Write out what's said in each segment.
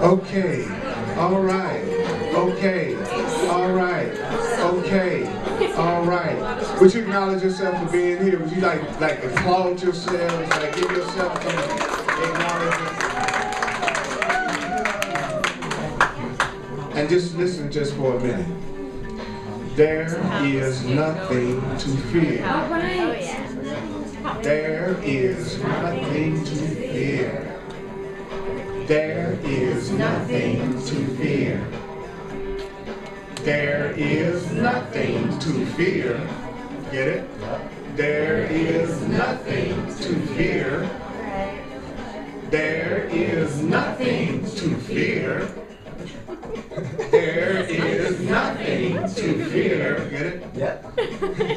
Okay. All right. Okay. All right. Okay. All right. Would you acknowledge yourself for being here? Would you like applaud yourselves, like give yourself some acknowledgement? And just listen just for a minute. There is nothing to fear. There is nothing to fear. There is nothing to fear. There is nothing to fear. Get it? There is nothing to fear. There is nothing to fear. There is nothing to fear. Get it? Yeah.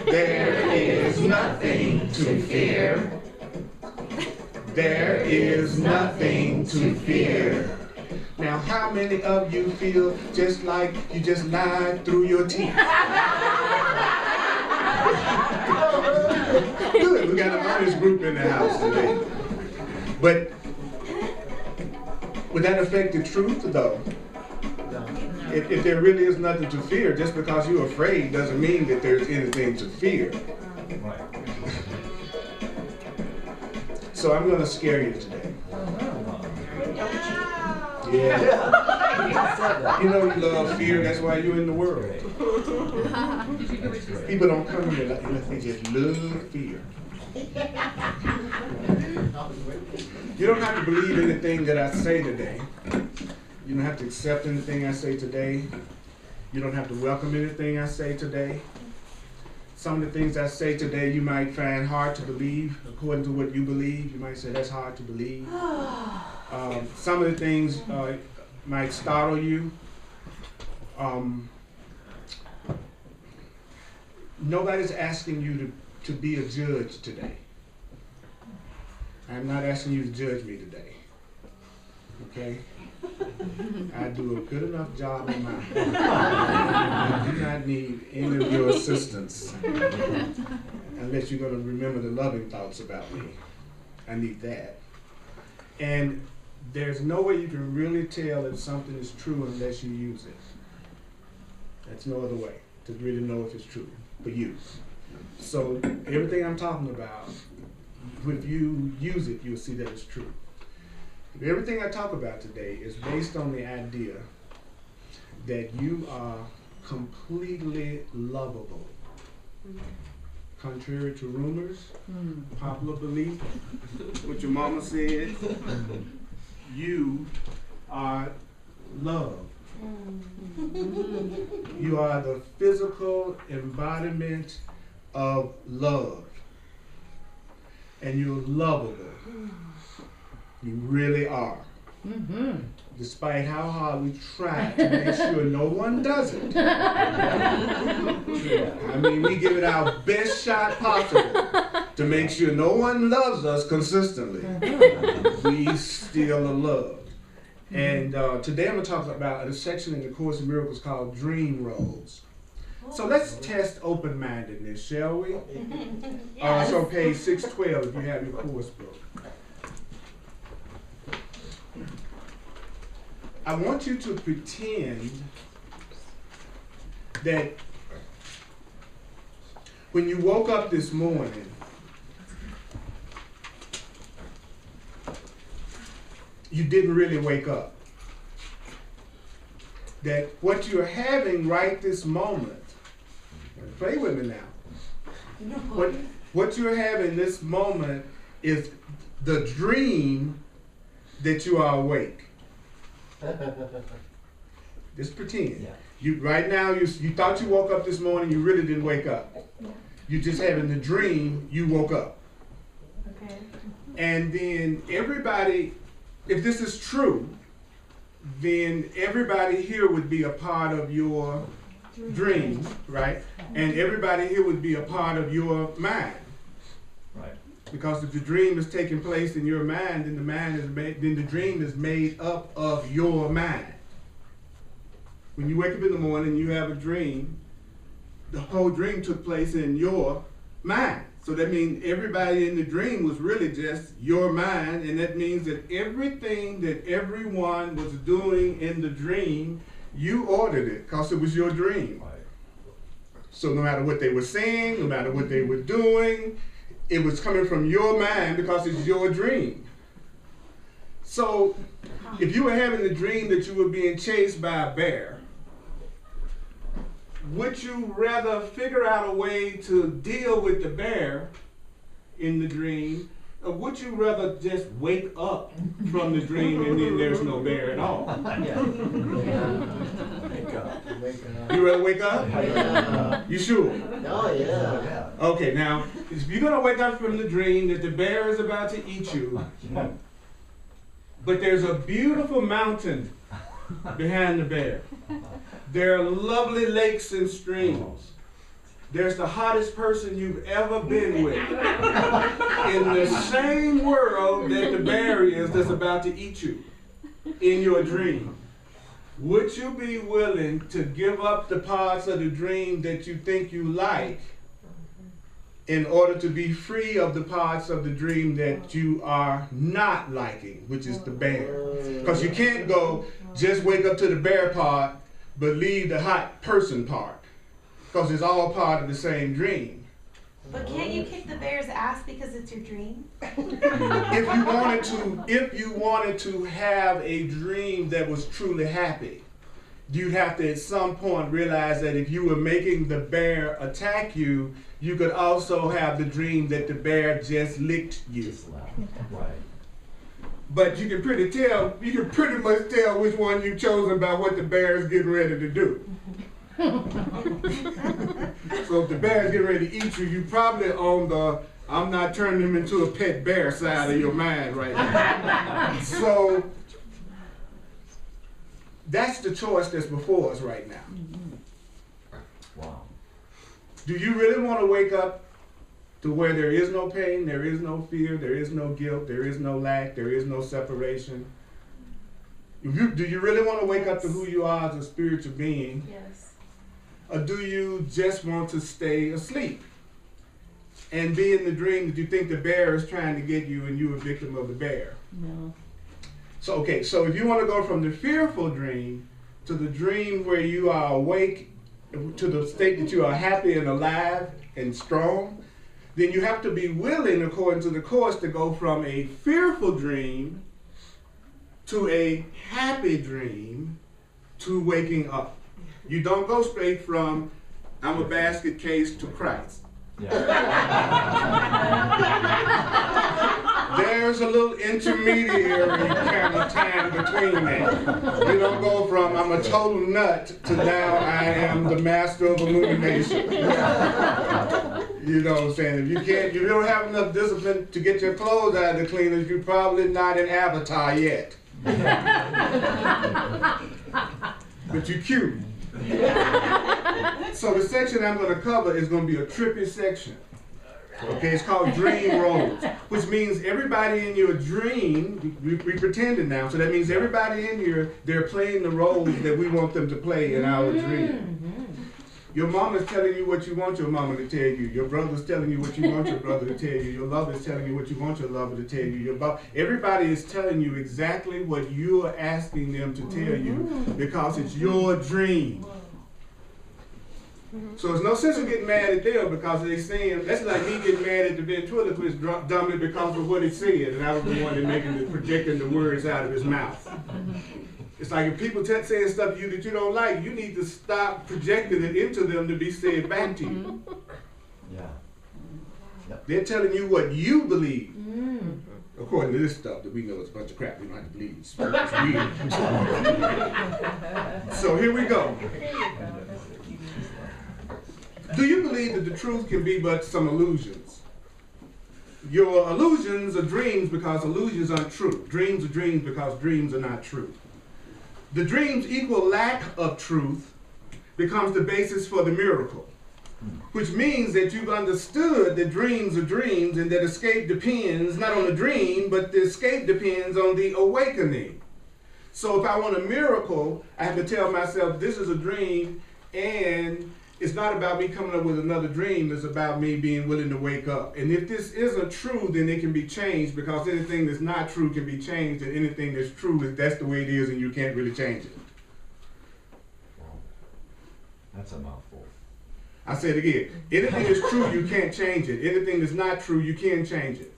There is nothing to fear. There is nothing to fear. Now, how many of you feel just like you just lied through your teeth? Good, we got an honest group in the house today. But would that affect the truth, though? If there really is nothing to fear, just because you're afraid doesn't mean that there's anything to fear. Right. So I'm going to scare you today. Yeah. You know you love fear, that's why you're in the world. People don't come here like they just love fear. You don't have to believe anything that I say today. You don't have to accept anything I say today. You don't have to welcome anything I say today. Some of the things I say today you might find hard to believe according to what you believe. You might say that's hard to believe. Some of the things might startle you. Nobody's asking you to be a judge today. I'm not asking you to judge me today. Okay? I do a good enough job in mine. I do not need any of your assistance unless you're going to remember the loving thoughts about me. I need that. And there's no way you can really tell if something is true unless you use it. That's no other way to really know if it's true for you. So everything I'm talking about, if you use it, you'll see that it's true. Everything I talk about today is based on the idea that you are completely lovable. Contrary to rumors, popular belief, what your mama said, you are loved. You are the physical embodiment of love. And you're lovable. You really are. Despite how hard we try to make sure no one does it. I mean, we give it our best shot possible to make sure no one loves us consistently. We still are loved. And today I'm going to talk about a section in the Course in Miracles called Dream Roles. So let's test open-mindedness, shall we? Yes. So page 612 if you have your course book. I want you to pretend that when you woke up this morning, you didn't really wake up. That what you're having right this moment, play with me now. What you're having this moment is the dream that you are awake. Just pretend. Yeah. You right now you thought you woke up this morning, you really didn't wake up. You're just having the dream you woke up. Okay. And then everybody, if this is true, then everybody here would be a part of your dream, right? And everybody here would be a part of your mind. Right. Because if the dream is taking place in your mind, then the dream is made up of your mind. When you wake up in the morning, you have a dream. The whole dream took place in your mind. So that means everybody in the dream was really just your mind, and that means that everything that everyone was doing in the dream, you ordered it because it was your dream. Right. So no matter what they were saying, no matter what they were doing, it was coming from your mind because it's your dream. So if you were having the dream that you were being chased by a bear, would you rather figure out a way to deal with the bear in the dream, or would you rather just wake up from the dream and then there's no bear at all? Yeah. Wake up. You rather wake up? Yeah. You sure? Oh, yeah. Yeah. Okay, now, if you're going to wake up from the dream that the bear is about to eat you, but there's a beautiful mountain behind the bear. There are lovely lakes and streams. There's the hottest person you've ever been with in the same world that the bear is that's about to eat you in your dream. Would you be willing to give up the parts of the dream that you think you like in order to be free of the parts of the dream that you are not liking, which is the bear? Because you can't go just wake up to the bear part but leave the hot person part, because it's all part of the same But can't you kick the bear's ass because it's your dream? If you wanted to have a dream that was truly happy, you'd have to at some point realize that if you were making the bear attack you, you could also have the dream that the bear just licked you. Right. But you can pretty much tell which one you've chosen by what the bear is getting ready to do. So if the bear is getting ready to eat you, you probably on the I'm not turning him into a pet bear side of your mind right now. So that's the choice that's before us right now. Wow. Do you really want to wake up to where there is no pain, there is no fear, there is no guilt, there is no lack, there is no separation? Do you really want to wake up to who you are as a spiritual being? Yes. Or do you just want to stay asleep and be in the dream that you think the bear is trying to get you and you're a victim of the bear? No. So if you want to go from the fearful dream to the dream where you are awake, to the state that you are happy and alive and strong, then you have to be willing, according to the Course, to go from a fearful dream to a happy dream to waking up. You don't go straight from I'm a basket case to Christ. Yeah. There's a little intermediary kind of time between that. You don't go from I'm a total nut to now I am the master of illumination. You know what I'm saying? If you don't have enough discipline to get your clothes out of the cleaners, you're probably not an avatar yet. But you're cute. So the section I'm going to cover is going to be a trippy section. Okay, it's called dream roles, which means everybody in your dream, we pretended now, so that means everybody in here, they're playing the roles that we want them to play in our dream. Your mama's telling you what you want your mama to tell you. Your brother's telling you what you want your brother to tell you. Your lover's telling you what you want your lover to tell you. Everybody is telling you exactly what you are asking them to tell you because it's your dream. So there's no sense in getting mad at them because they saying, that's like me getting mad at the ventriloquist dummy because of what he said, and I was the one that projecting the words out of his mouth. It's like if people saying stuff to you that you don't like, you need to stop projecting it into them to be said back to you. Yeah. Yep. They're telling you what you believe. According to this stuff that we know is a bunch of crap. We don't have to believe. It's weird. So here we go. Do you believe that the truth can be but some illusions? Your illusions are dreams because illusions aren't true. Dreams are dreams because dreams are not true. The dream's equal lack of truth becomes the basis for the miracle, which means that you've understood that dreams are dreams and that escape depends not on the dream, but the escape depends on the awakening. So if I want a miracle, I have to tell myself this is a dream and It's not about me coming up with another dream. It's about me being willing to wake up. And if this isn't true, then it can be changed, because anything that's not true can be changed, and anything that's true, that's the way it is, and you can't really change it. That's a mouthful. I said it again. Anything that's true, you can't change it. Anything that's not true, you can change it.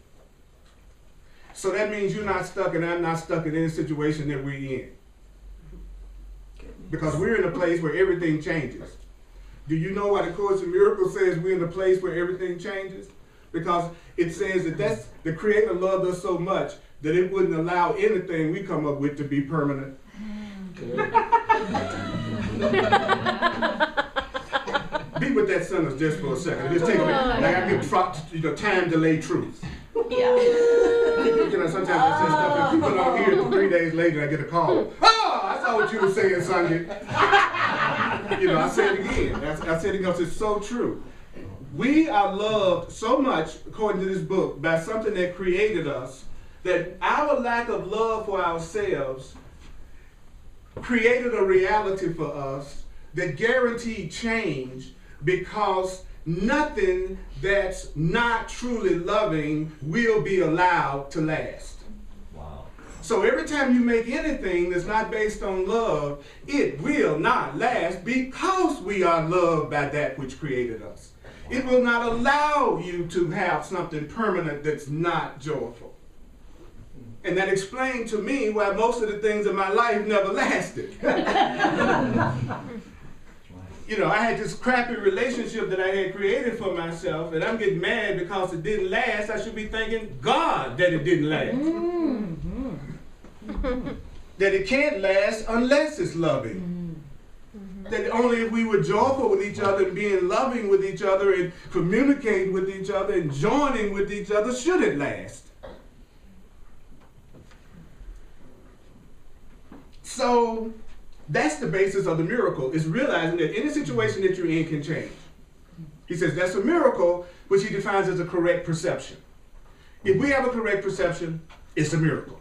So that means you're not stuck, and I'm not stuck in any situation that we're in. Because we're in a place where everything changes. Do you know why the Course in Miracles says we're in a place where everything changes? Because it says that that's the Creator loved us so much that it wouldn't allow anything we come up with to be permanent. Be with that sentence just for a second. Just take it, like I give time delay truth. Yeah. You know, sometimes I say stuff and people don't hear it 3 days later. I get a call. Oh, I saw what you were saying, Sunday. You know, I say it again. I say it because it's so true. We are loved so much, according to this book, by something that created us, that our lack of love for ourselves created a reality for us that guaranteed change, because nothing that's not truly loving will be allowed to last. Wow. So every time you make anything that's not based on love, it will not last, because we are loved by that which created us. It will not allow you to have something permanent that's not joyful. And that explained to me why most of the things in my life never lasted. You know, I had this crappy relationship that I had created for myself, and I'm getting mad because it didn't last. I should be thanking God that it didn't last. That it can't last unless it's loving. That only if we were joyful with each other and being loving with each other and communicating with each other and joining with each other should it last. So that's the basis of the miracle, is realizing that any situation that you're in can change. He says that's a miracle, which he defines as a correct perception. If we have a correct perception, it's a miracle.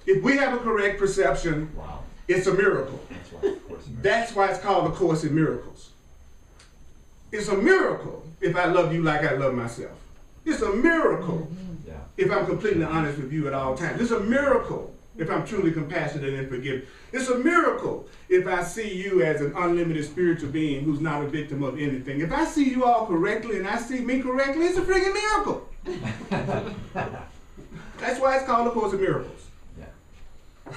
If we have a correct perception, Wow. it's a miracle. That's why, of course. That's why it's called the Course in Miracles. It's a miracle if I love you like I love myself. It's a miracle Yeah. if I'm completely honest with you at all times. It's a miracle if I'm truly compassionate and forgiving. It's a miracle if I see you as an unlimited spiritual being who's not a victim of anything. If I see you all correctly and I see me correctly, it's a freaking miracle. That's why it's called the Course in Miracles. Yeah.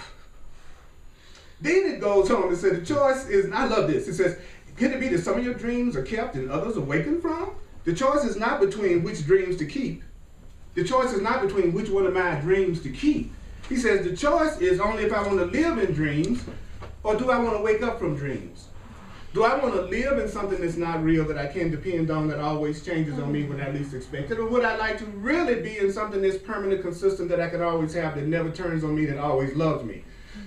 Then it goes on and says the choice is, and I love this, it says, can it be that some of your dreams are kept and others awakened from? The choice is not between which dreams to keep. The choice is not between which one of my dreams to keep. He says the choice is only if I want to live in dreams, or do I want to wake up from dreams? Do I want to live in something that's not real, that I can't depend on, that always changes on me when I least expect it? Or would I like to really be in something that's permanent, consistent, that I could always have, that never turns on me, that always loves me?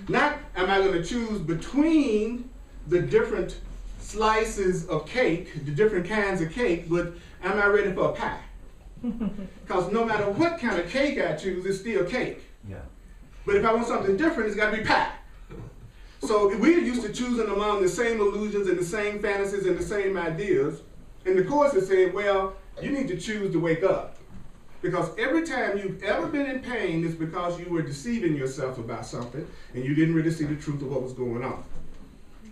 Not am I going to choose between the different slices of cake, the different kinds of cake, but am I ready for a pie? Because no matter what kind of cake I choose, it's still cake. Yeah. But if I want something different, it's got to be pie. So we're used to choosing among the same illusions and the same fantasies and the same ideas. And the Course is saying, well, you need to choose to wake up. Because every time you've ever been in pain, it's because you were deceiving yourself about something and you didn't really see the truth of what was going on.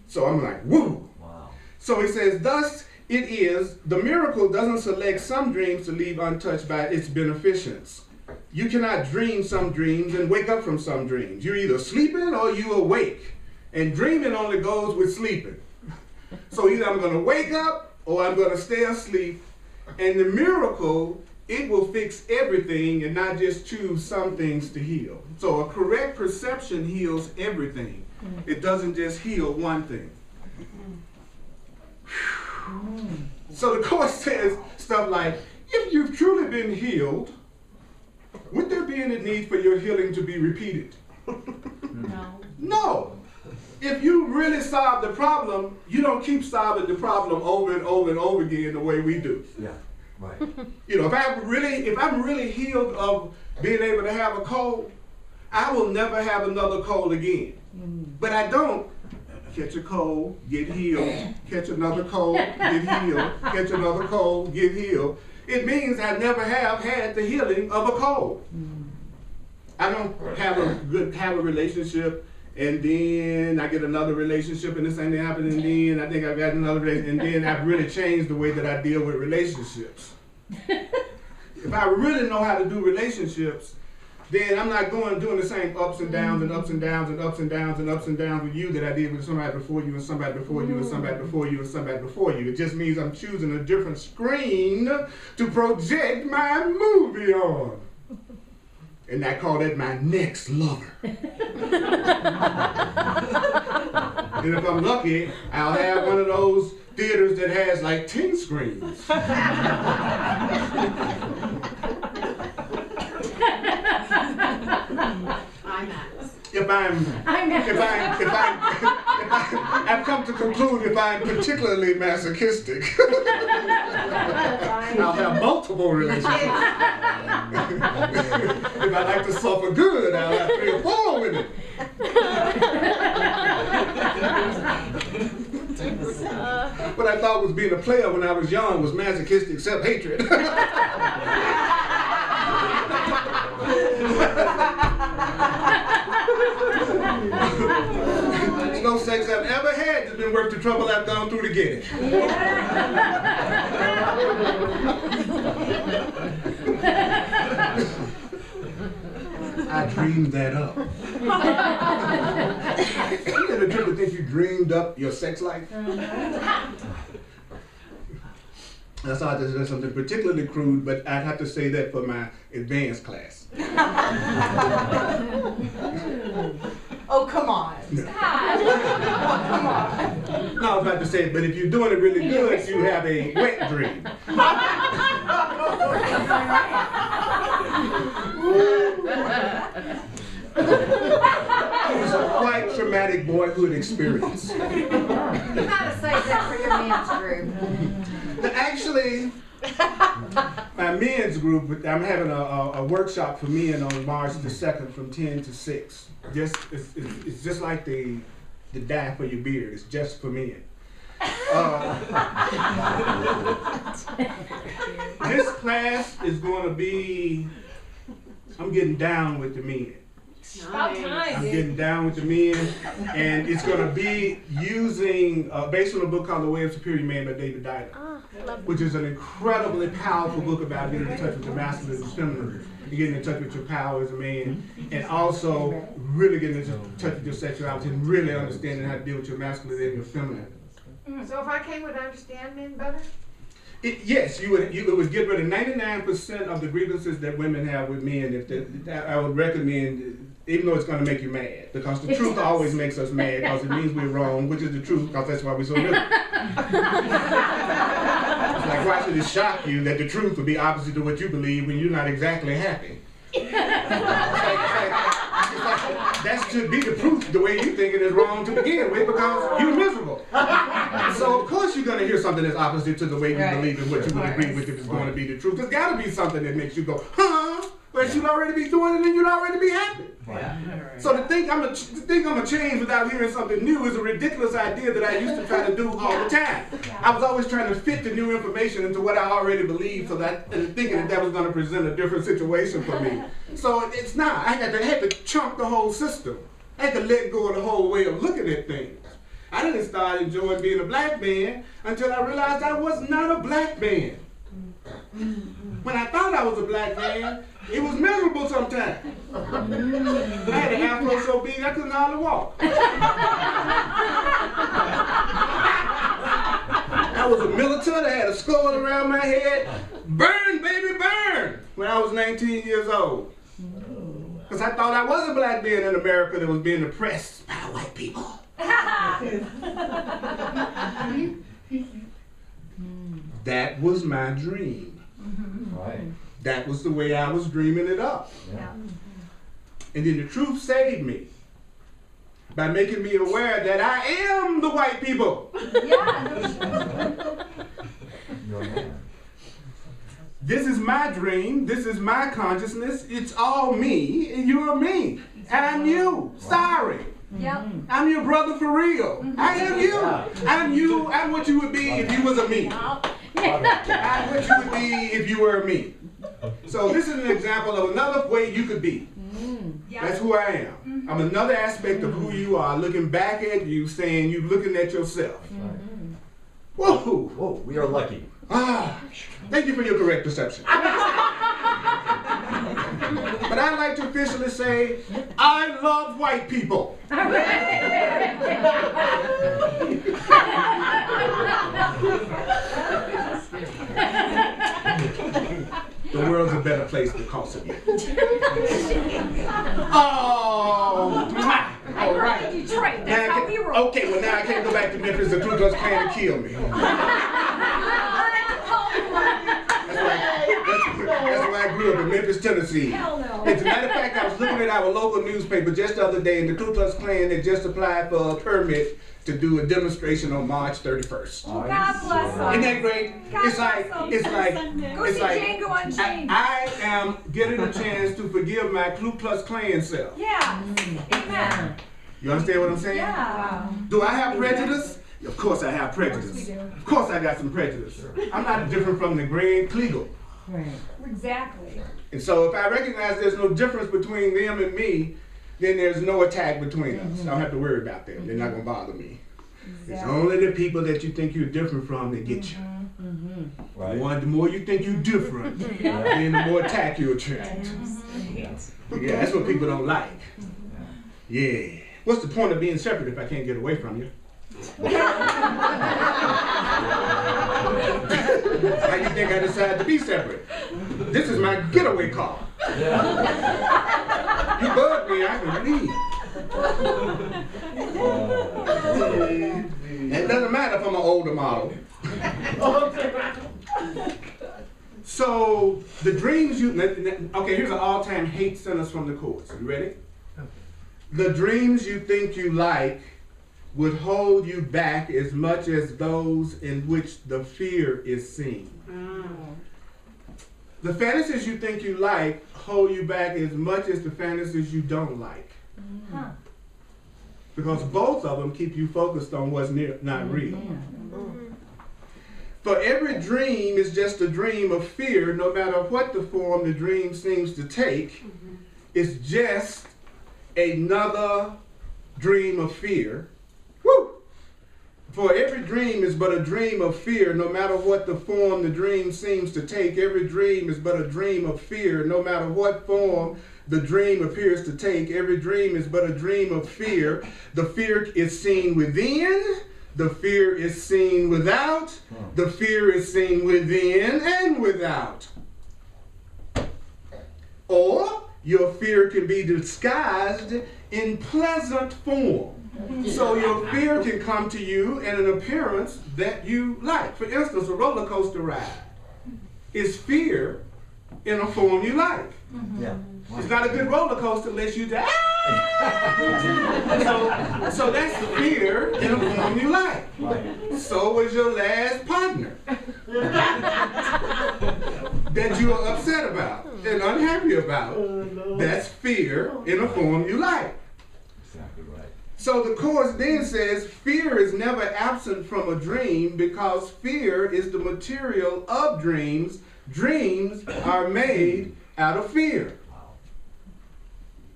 So I'm like, woo! Wow. So he says, thus it is, the miracle doesn't select some dreams to leave untouched by its beneficence. You cannot dream some dreams and wake up from some dreams. You're either sleeping or you awake. And dreaming only goes with sleeping. So either I'm going to wake up or I'm going to stay asleep. And the miracle, it will fix everything and not just choose some things to heal. So a correct perception heals everything. It doesn't just heal one thing. So the Course says stuff like, if you've truly been healed, would there be any need for your healing to be repeated? No. No. If you really solve the problem, you don't keep solving the problem over and over and over again the way we do. Yeah. Right. You know, if I'm really healed of being able to have a cold, I will never have another cold again. But I don't catch a cold, get healed, catch another cold, get healed, catch another cold, get healed. It means I never have had the healing of a cold. I don't have a relationship, and then I get another relationship, and the same thing happens, and then I think I've got another relationship, and then I've really changed the way that I deal with relationships. If I really know how to do relationships, then I'm not doing the same ups and downs and ups and downs and ups and downs and ups and downs with you that I did with somebody before you and somebody before you and somebody before you and somebody before you. It just means I'm choosing a different screen to project my movie on. And I call that my next lover. And if I'm lucky, I'll have one of those theaters that has like 10 screens. I've come to conclude if I'm particularly masochistic, I'll have multiple relationships. If I like to suffer good, I'll have 3 or 4 with it. What I thought was being a player when I was young was masochistic self-hatred. There's no sex I've ever had that's been worth the trouble I've gone through to get it. I dreamed that up. You ever trip to think you dreamed up your sex life? That's how I just did something particularly crude, but I'd have to say that for my advanced class. Oh, come on. No. Oh, come on. No, I was about to say, but if you're doing it really good, you have a wet dream. It was a quite traumatic boyhood experience. You gotta save that for your men's group. Actually, my men's group, I'm having a workshop for men on March the 2nd from 10 to 6. It's just like the dye for your beard. It's just for men. This class is going to be, I'm getting down with the men. I'm getting down with the men, and it's going to be using, based on a book called The Way of Superior Man by David Dylan, which is an incredibly powerful book about getting in touch with your masculine and feminine, and getting in touch with your power as a man, and also really getting in touch with your sexuality and really understanding how to deal with your masculine and your feminine. So if I came, would I understand men better? Yes, it would get rid of 99% of the grievances that women have with men. I would recommend, even though it's going to make you mad, because the truth always makes us mad, because it means we're wrong, which is the truth, because that's why we're so miserable. It's like, why should it shock you that the truth would be opposite to what you believe when you're not exactly happy? That should be the proof. The way you think it is wrong to begin with, because you're miserable. So of course you're going to hear something that's opposite to the way you believe and what you would agree with if it's going to be the truth. There's got to be something that makes you go, huh? But you'd already be doing it and you'd already be happy. Yeah. So to think I'm gonna change without hearing something new is a ridiculous idea that I used to try to do all the time. I was always trying to fit the new information into what I already believed, so that thinking that was going to present a different situation for me. So it's not. I had to chunk the whole system. I had to let go of the whole way of looking at things. I didn't start enjoying being a black man until I realized I was not a black man. When I thought I was a black man, it was miserable sometimes. I had an afro so big I couldn't hardly walk. I was a militant. I had a skull around my head. Burn, baby, burn! When I was 19 years old. Because I thought I was a black man in America that was being oppressed by white people. That was my dream. Right. That was the way I was dreaming it up. Yeah. And then the truth saved me by making me aware that I am the white people. You're a man. This is my dream. This is my consciousness. It's all me, and you're me. I'm you. Sorry. Yep. I'm your brother for real. I am you. I'm you. I'm what you would be if you was a me. I'm what you would be if you were a me. So this is an example of another way you could be. That's who I am. I'm another aspect of who you are, looking back at you, saying you looking at yourself. Whoa! Whoa, we are lucky. Ah, thank you for your correct perception. But I'd like to officially say, I love white people. The world's a better place because of you. Oh, all right. Detroit, that's how we roll. Okay, well now I can't go back to Memphis. The Ku Klux Klan to kill me. That's why I grew up in Memphis, Tennessee. Hell no. As a matter of fact, I was looking at our local newspaper just the other day, and the Ku Klux Klan had just applied for a permit to do a demonstration on March 31st. God bless them. Isn't that great? God It's like, bless it's them. like, Go it's see like, Django Unchained. I am getting a chance to forgive my Ku Klux Klan self. Yeah. Amen. You understand what I'm saying? Yeah. Do I have prejudice? Of course I have prejudice. we do. Of course I got some prejudice. I'm not different from the Greg Kliegel. Exactly. And so if I recognize there's no difference between them and me, then there's no attack between us. I don't have to worry about them. They're not going to bother me. It's only the people that you think you're different from that get you. Right. The more you think you're different, then the more attack you attract. Yeah, that's what people don't like. Yeah. What's the point of being separate if I can't get away from you? How you think I decided to be separate? This is my getaway car. You bug me, I can leave. It doesn't matter if I'm an older model. So the dreams you, okay, here's an all-time hate sentence from the course. You ready? The dreams you think you like would hold you back as much as those in which the fear is seen. The fantasies you think you like hold you back as much as the fantasies you don't like. Because both of them keep you focused on what's not real. For every dream is just a dream of fear, no matter what the form the dream seems to take. It's just another dream of fear. Woo! For every dream is but a dream of fear, no matter what the form the dream seems to take. Every dream is but a dream of fear, no matter what form the dream appears to take. Every dream is but a dream of fear. The fear is seen within. The fear is seen without. The fear is seen within and without. Or your fear can be disguised in pleasant form. So your fear can come to you in an appearance that you like. For instance, a roller coaster ride is fear in a form you like. Yeah. It's not a good roller coaster unless you die. So that's the fear in a form you like. Right. So was your last partner that you are upset about and unhappy about. That's fear in a form you like. Exactly right. So the course then says fear is never absent from a dream because fear is the material of dreams. Dreams are made out of fear.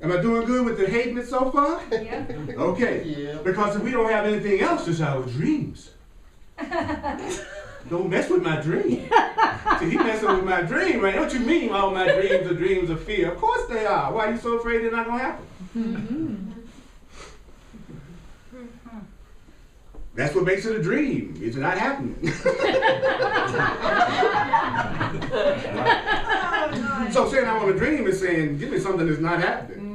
Am I doing good with the hating it so far? Yeah. Okay. Yeah. Because if we don't have anything else, it's our dreams. Don't mess with my dream. See, he messing with my dream, right? What you mean all my dreams are dreams of fear? Of course they are. Why are you so afraid they're not going to happen? That's what makes it a dream. It's not happening. So saying I want a dream is saying, give me something that's not happening.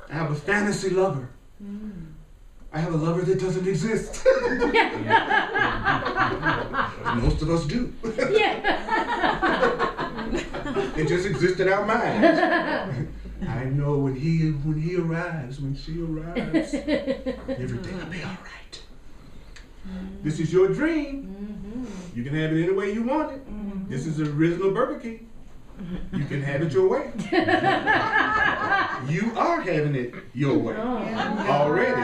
I have a fantasy lover. I have a lover that doesn't exist. Most of us do. It just exists in our minds. I know when he arrives, when she arrives, everything will be all right. This is your dream. You can have it any way you want it. This is the original Burger King. You can have it your way. You are having it your way already.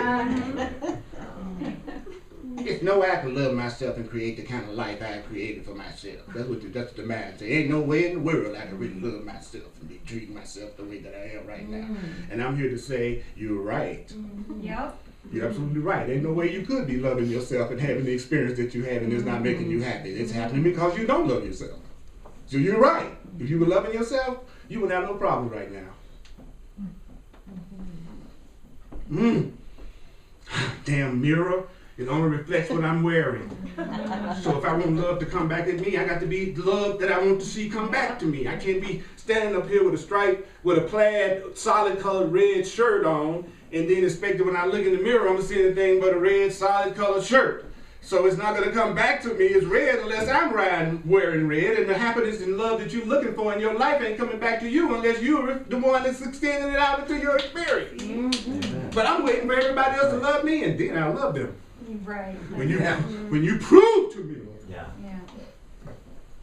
It's no way I can love myself and create the kind of life I created for myself. That's the man say. Ain't no way in the world I can really love myself and be treating myself the way that I am right now. And I'm here to say, you're right. Yep. You're absolutely right. Ain't no way you could be loving yourself and having the experience that you have and it's not making you happy. It's happening because you don't love yourself. So you're right. If you were loving yourself, you would have no problem right now. Damn mirror. It only reflects what I'm wearing. So if I want love to come back at me, I got to be the love that I want to see come back to me. I can't be standing up here with a stripe, with a plaid, solid colored red shirt on, and then expect that when I look in the mirror, I'm going to see anything but a red, solid colored shirt. So it's not going to come back to me as red unless I'm wearing red, and the happiness and love that you're looking for in your life ain't coming back to you unless you're the one that's extending it out into your experience. But I'm waiting for everybody else to love me, and then I'll love them. Right. When you prove to me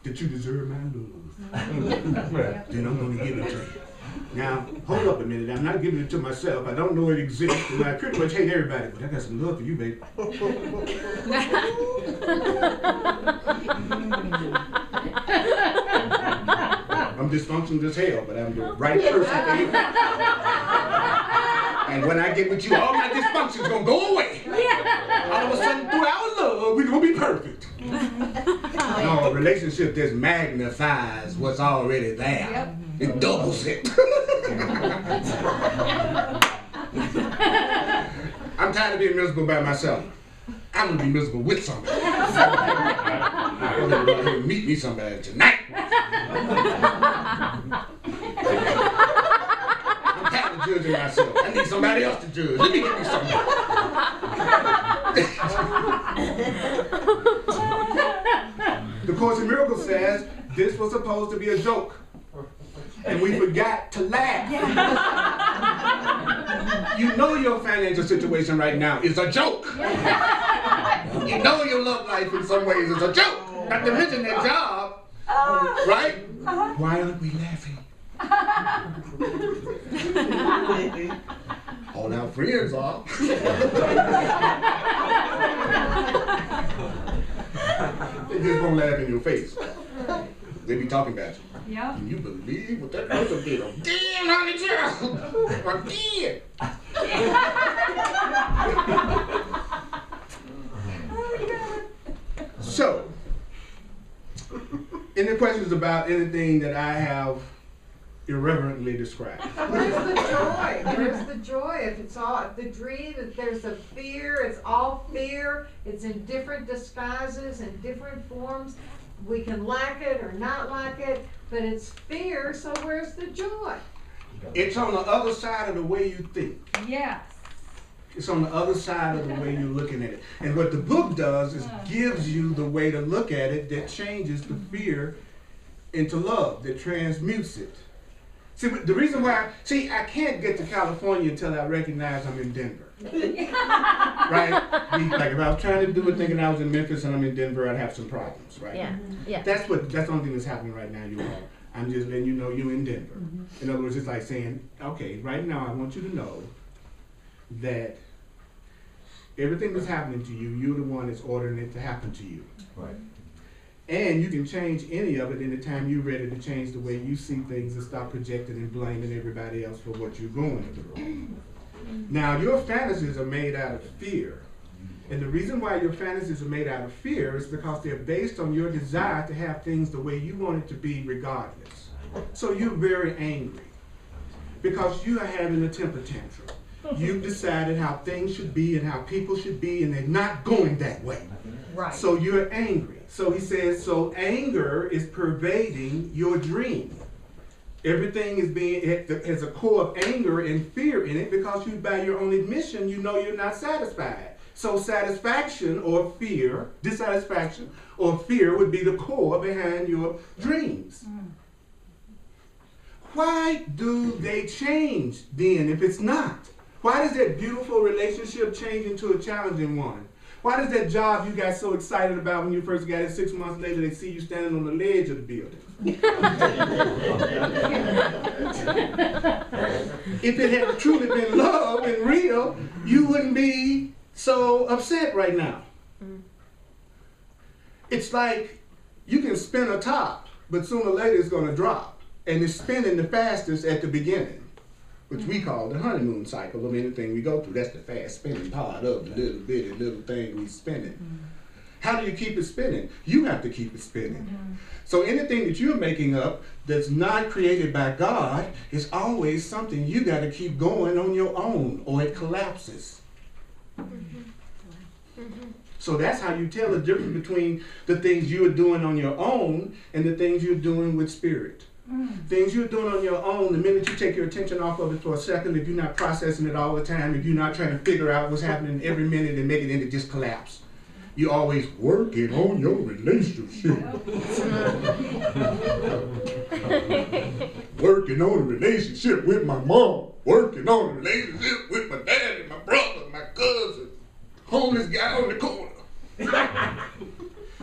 that you deserve my love, then I'm going to give it to you. Now, hold up a minute. I'm not giving it to myself. I don't know it exists, and I pretty much hate everybody, but I got some love for you, baby. I'm dysfunctional as hell, but I'm the right person for you. And when I get with you, all my dysfunction's gonna go away. All of a sudden, through our love, we're gonna be perfect. No, a relationship just magnifies what's already there. It doubles it. I'm tired of being miserable by myself. I'm gonna be miserable with somebody. I'm gonna go ahead and meet me somebody tonight. I'm tired of judging myself. I need somebody else to judge. Let me get me somebody. The Course in Miracles says this was supposed to be a joke. And we forgot to laugh. You know your financial situation right now is a joke. You know your love life in some ways is a joke. Not to mention that job, right? Why aren't we laughing? All our friends are. They just won't laugh in your face. They be talking about you. Yep. Can you believe what that person did? Again, honey child! Again! So, any questions about anything that I have irreverently described? Where's the joy? Where's the joy? If it's all, if the dream, if there's a fear, it's all fear. It's in different disguises and different forms. We can like it or not like it, but it's fear, so where's the joy? It's on the other side of the way you think. Yes. It's on the other side of the way you're looking at it. And what the book does is gives you the way to look at it that changes the fear into love, that transmutes it. See, the reason why, I can't get to California until I recognize I'm in Denver. Right? Like if I was trying to do it thinking I was in Memphis and I'm in Denver, I'd have some problems, right? Yeah. That's the only thing that's happening right now, you all. I'm just letting you know you're in Denver. In other words, it's like saying, okay, right now I want you to know that everything that's happening to you, you're the one that's ordering it to happen to you. Right. And you can change any of it anytime you're ready to change the way you see things and stop projecting and blaming everybody else for what you're going through. Now, your fantasies are made out of fear. And the reason why your fantasies are made out of fear is because they're based on your desire to have things the way you want it to be regardless. So you're very angry because you are having a temper tantrum. You've decided how things should be and how people should be, and they're not going that way. Right. So you're angry. So he says, so anger is pervading your dream. Everything has a core of anger and fear in it because you, by your own admission, you know you're not satisfied. So satisfaction or fear, dissatisfaction or fear would be the core behind your dreams. Why do they change then if it's not? Why does that beautiful relationship change into a challenging one? Why does that job you got so excited about when you first got it, 6 months later they see you standing on the ledge of the building? If it had truly been love and real, you wouldn't be so upset right now. It's like you can spin a top, but sooner or later it's going to drop. And it's spinning the fastest at the beginning, which we call the honeymoon cycle of anything we go through. That's the fast spinning part of the little bitty little thing we spinning. How do you keep it spinning? You have to keep it spinning. So anything that you're making up that's not created by God is always something you got to keep going on your own, or it collapses. So that's how you tell the difference between the things you're doing on your own and the things you're doing with spirit. Things you're doing on your own, the minute you take your attention off of it for a second, if you're not processing it all the time, if you're not trying to figure out what's happening every minute and make it into just collapse. You're always working on your relationship. Working on a relationship with my mom. Working on a relationship with my dad and my brother, my cousin, homeless guy on the corner.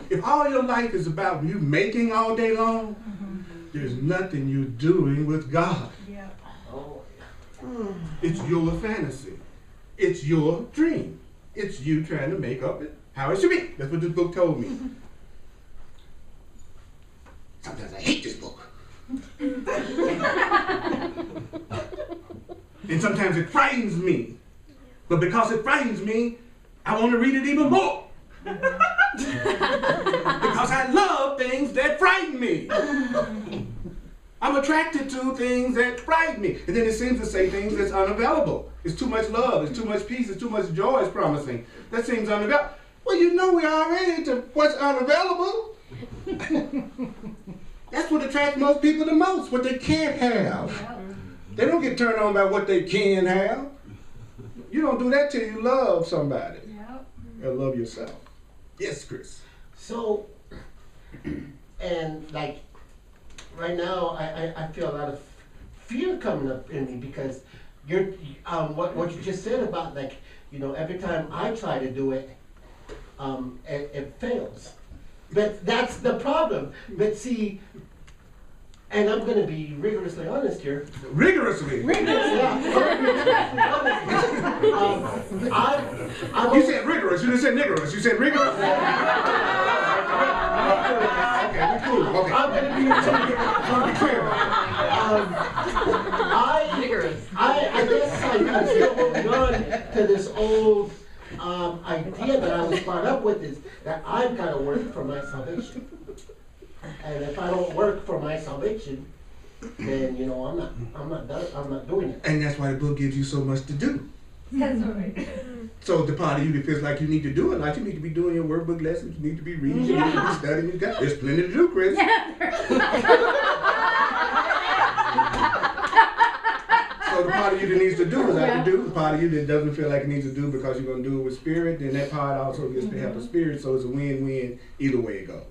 If all your life is about you making all day long, there's nothing you're doing with God. Yeah. It's your fantasy. It's your dream. It's you trying to make up it how it should be. That's what this book told me. Sometimes I hate this book. And sometimes it frightens me. But because it frightens me, I want to read it even more. Because I love things that frighten me. I'm attracted to things that frighten me. And then it seems to say things that's unavailable. It's too much love, it's too much peace, it's too much joy it's promising. That seems unavailable. Well, you know we already to what's unavailable. That's what attracts most people the most, what they can't have. They don't get turned on by what they can have. You don't do that till you love somebody. Or love yourself. Yes, Chris. So, and like, right now, I feel a lot of fear coming up in me because you're, what you just said about, like, you know, every time I try to do it, it fails. But that's the problem. But see, and I'm going to be rigorously honest here. Rigorously? Yeah, You said rigorous, you didn't say niggerous. You said rigorous? Okay, we're cool. Okay. I'm going to be clear. I guess I'm still holding on to this old idea that I was brought up with, is that I've got to work for my salvation. And if I don't work for my salvation, then you know I'm not doing it. And that's why the book gives you so much to do. That's right. So the part of you that feels like you need to do it, like you need to be doing your workbook lessons, you need to be reading, you need to be studying. There's plenty to do, Chris. So the part of you that needs to do is like to do. The part of you that doesn't feel like it needs to do because you're going to do it with spirit, then that part also gets to help the spirit. So it's a win-win either way it goes.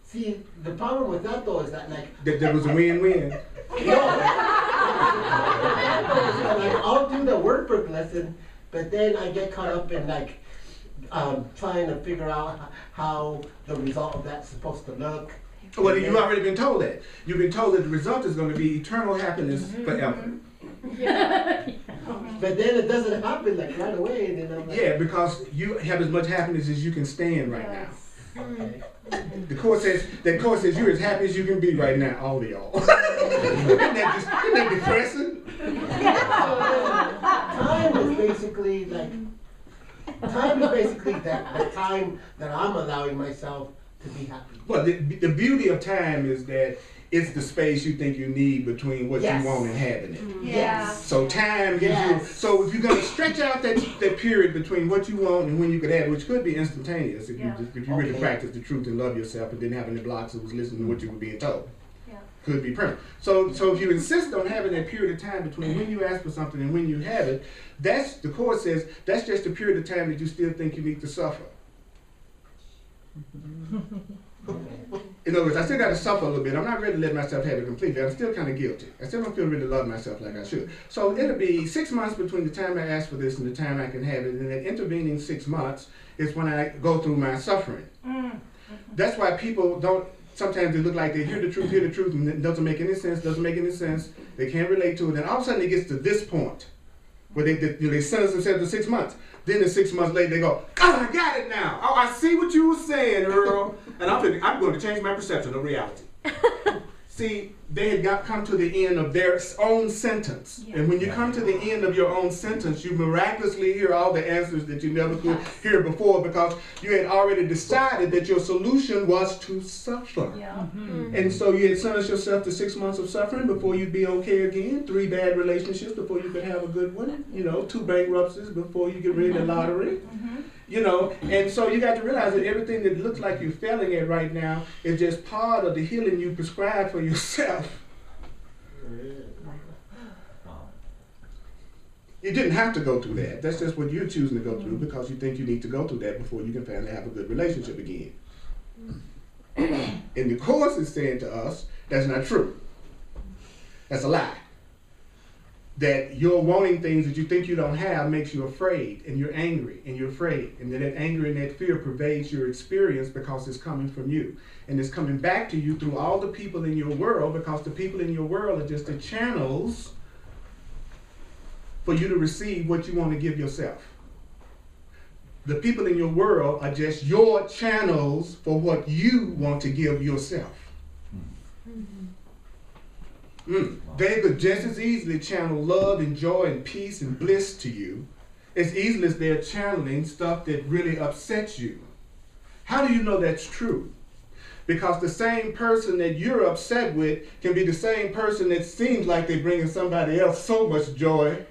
See, the problem with that though is that like That was a win-win. no, like, I'll do the workbook lesson, but then I get caught up in like trying to figure out how the result of that's supposed to look. Well, you've already been told that. You've been told that the result is going to be eternal happiness forever. But then it doesn't happen like right away. And then I'm like, Yeah, because you have as much happiness as you can stand right now. okay. The court says you're as happy as you can be right now, all of y'all. Isn't that depressing? Time is basically the time that I'm allowing myself to be happy. Well, the beauty of time is that it's the space you think you need between what Yes. you want and having it. Yeah. So time gives you, so if you're going to stretch out that period between what you want and when you could have it, which could be instantaneous if you really Okay. practice the truth and love yourself and didn't have any blocks that was listening to what you were being told. Yeah. Could be permanent. So if you insist on having that period of time between when you ask for something and when you have it, the court says that's just a period of time that you still think you need to suffer. in other words, I still got to suffer a little bit. I'm not ready to let myself have it completely. I'm still kind of guilty. I still don't feel really love myself like I should. So it'll be 6 months between the time I ask for this and the time I can have it. And the intervening 6 months is when I go through my suffering. That's why people don't, sometimes they look like they hear the truth, and it doesn't make any sense, They can't relate to it. And all of a sudden it gets to this point where they sentence themselves to 6 months. Then 6 months later, they go, oh, I got it now. Oh, I see what you were saying, Earl. And I'm going to change my perception of reality. See, they had come to the end of their own sentence. Yeah. And when you come to the end of your own sentence, you miraculously hear all the answers that you never could hear before, because you had already decided that your solution was to suffer. Yeah. Mm-hmm. And so you had sentenced yourself to 6 months of suffering before you'd be okay again, 3 bad relationships before you could have a good one, 2 bankruptcies before you get rid of the lottery. Mm-hmm. And so you got to realize that everything that looks like you're failing at right now is just part of the healing you prescribed for yourself. You didn't have to go through that. That's just what you're choosing to go through because you think you need to go through that before you can finally have a good relationship again. And the Course is saying to us, that's not true. That's a lie. That your wanting things that you think you don't have makes you afraid, and you're angry, and you're afraid. And that anger and that fear pervades your experience because it's coming from you. And it's coming back to you through all the people in your world, because the people in your world are just the channels for you to receive what you want to give yourself. The people in your world are just your channels for what you want to give yourself. They could just as easily channel love and joy and peace and bliss to you as easily as they're channeling stuff that really upsets you. How do you know that's true? Because the same person that you're upset with can be the same person that seems like they're bringing somebody else so much joy.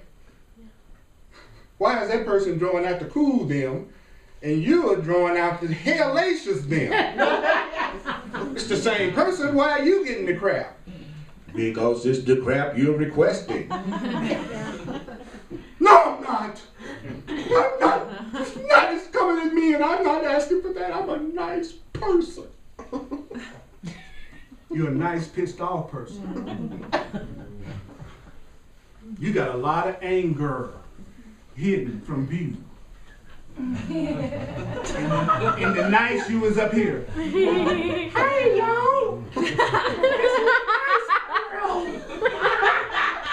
Why is that person drawing out to cool them and you're drawing out to hellacious them? It's the same person. Why are you getting the crap? Because it's the crap you're requesting. No, I'm not. I'm not. It's nice coming at me, and I'm not asking for that. I'm a nice person. You're a nice, pissed off person. You got a lot of anger hidden from view. And the nice you was up here. Hey, y'all.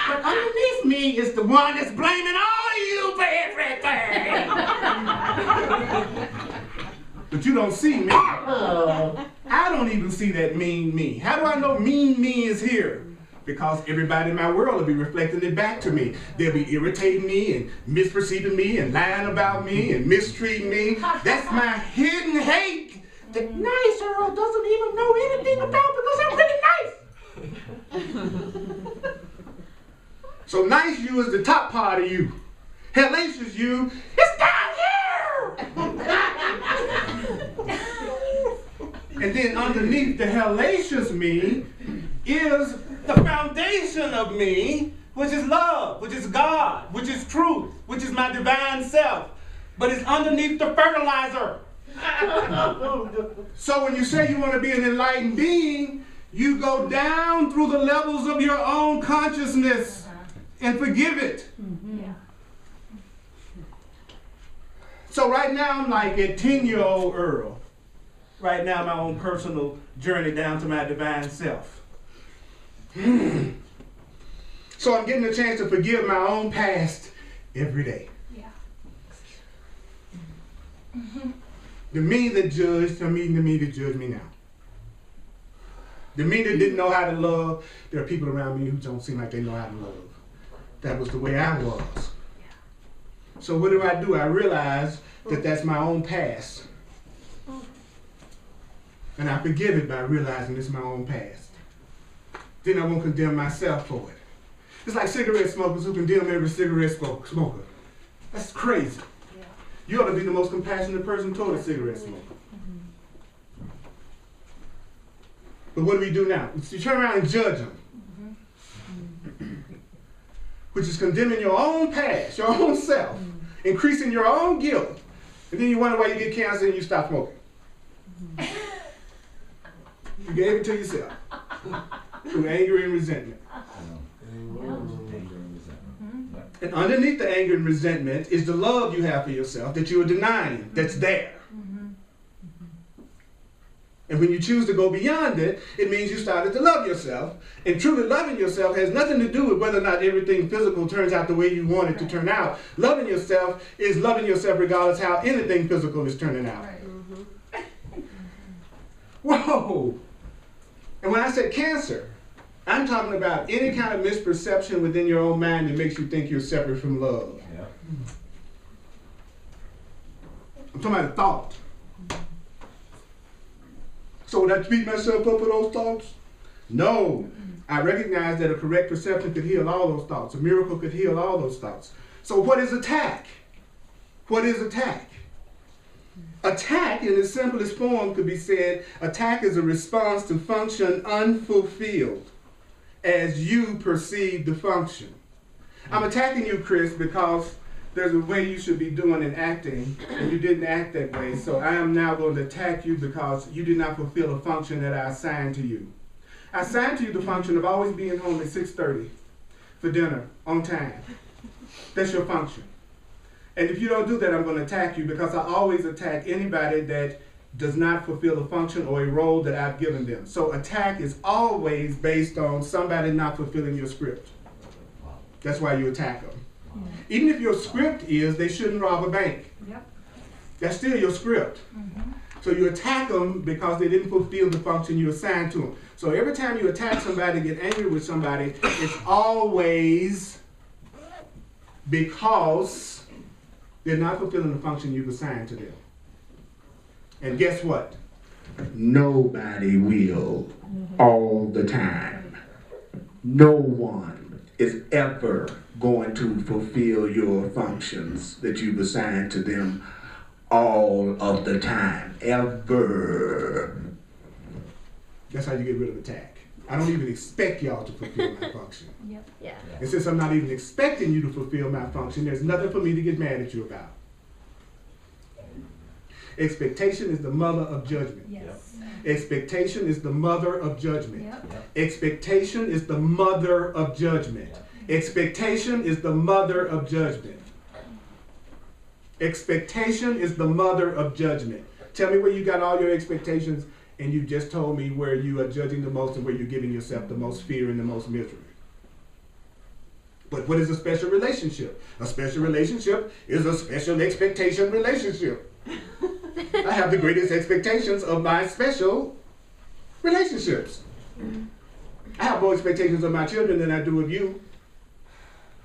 But underneath me is the one that's blaming all of you for everything. But you don't see me. I don't even see that mean me. How do I know mean me is here? Because everybody in my world will be reflecting it back to me. They'll be irritating me and misperceiving me and lying about me and mistreating me. That's my hidden hate that nice Earl doesn't even know anything about because I'm really nice. So nice you is the top part of you. Hellacious you is down here. And then underneath the hellacious me is the foundation of me, which is love, which is God, which is truth, which is my divine self. But it's underneath the fertilizer. So when you say you want to be an enlightened being, you go down through the levels of your own consciousness and forgive it. Yeah. So right now I'm like a 10-year-old Earl. Right now my own personal journey down to my divine self. So I'm getting a chance to forgive my own past every day. Yeah. The me that judged, the me that judge me now. The me that didn't know how to love, there are people around me who don't seem like they know how to love. That was the way I was. So what do? I realize that that's my own past. And I forgive it by realizing it's my own past. Then I won't condemn myself for it. It's like cigarette smokers who condemn every cigarette smoker. That's crazy. Yeah. You ought to be the most compassionate person toward a cigarette smoker. But what do we do now? You turn around and judge them. Which is condemning your own past, your own self, increasing your own guilt. And then you wonder why you get cancer and you stop smoking. You gave it to yourself through anger and resentment. Anger and resentment. Yep. And underneath the anger and resentment is the love you have for yourself that you are denying, that's there. And when you choose to go beyond it, it means you started to love yourself. And truly loving yourself has nothing to do with whether or not everything physical turns out the way you want it to turn out. Loving yourself is loving yourself regardless how anything physical is turning out. Whoa! And when I said cancer, I'm talking about any kind of misperception within your own mind that makes you think you're separate from love. Yep. I'm talking about a thought. So would I beat myself up for those thoughts? No. I recognize that a correct perception could heal all those thoughts. A miracle could heal all those thoughts. So what is attack? What is attack? Attack, in its simplest form, could be said, attack is a response to function unfulfilled as you perceive the function. I'm attacking you, Chris, because there's a way you should be doing and acting, and you didn't act that way. So I am now going to attack you because you did not fulfill a function that I assigned to you. I assigned to you the function of always being home at 6:30 for dinner on time. That's your function. And if you don't do that, I'm going to attack you because I always attack anybody that does not fulfill a function or a role that I've given them. So attack is always based on somebody not fulfilling your script. That's why you attack them. Even if your script is they shouldn't rob a bank. Yep. That's still your script. So you attack them because they didn't fulfill the function you assigned to them. So every time you attack somebody, get angry with somebody, it's always because they're not fulfilling the function you've assigned to them. And guess what? Nobody will all the time. No one is ever going to fulfill your functions that you've assigned to them all of the time. Ever. That's how you get rid of attack. I don't even expect y'all to fulfill my function. Yep. Yeah. And since I'm not even expecting you to fulfill my function, there's nothing for me to get mad at you about. Expectation is the mother of judgment. Yes. Expectation is the mother of judgment. Yep. Expectation is the mother of judgment. Expectation is the mother of judgment. Expectation is the mother of judgment. Tell me where you got all your expectations, and you just told me where you are judging the most and where you're giving yourself the most fear and the most misery. But what is a special relationship? A special relationship is a special expectation relationship. I have the greatest expectations of my special relationships. I have more expectations of my children than I do of you.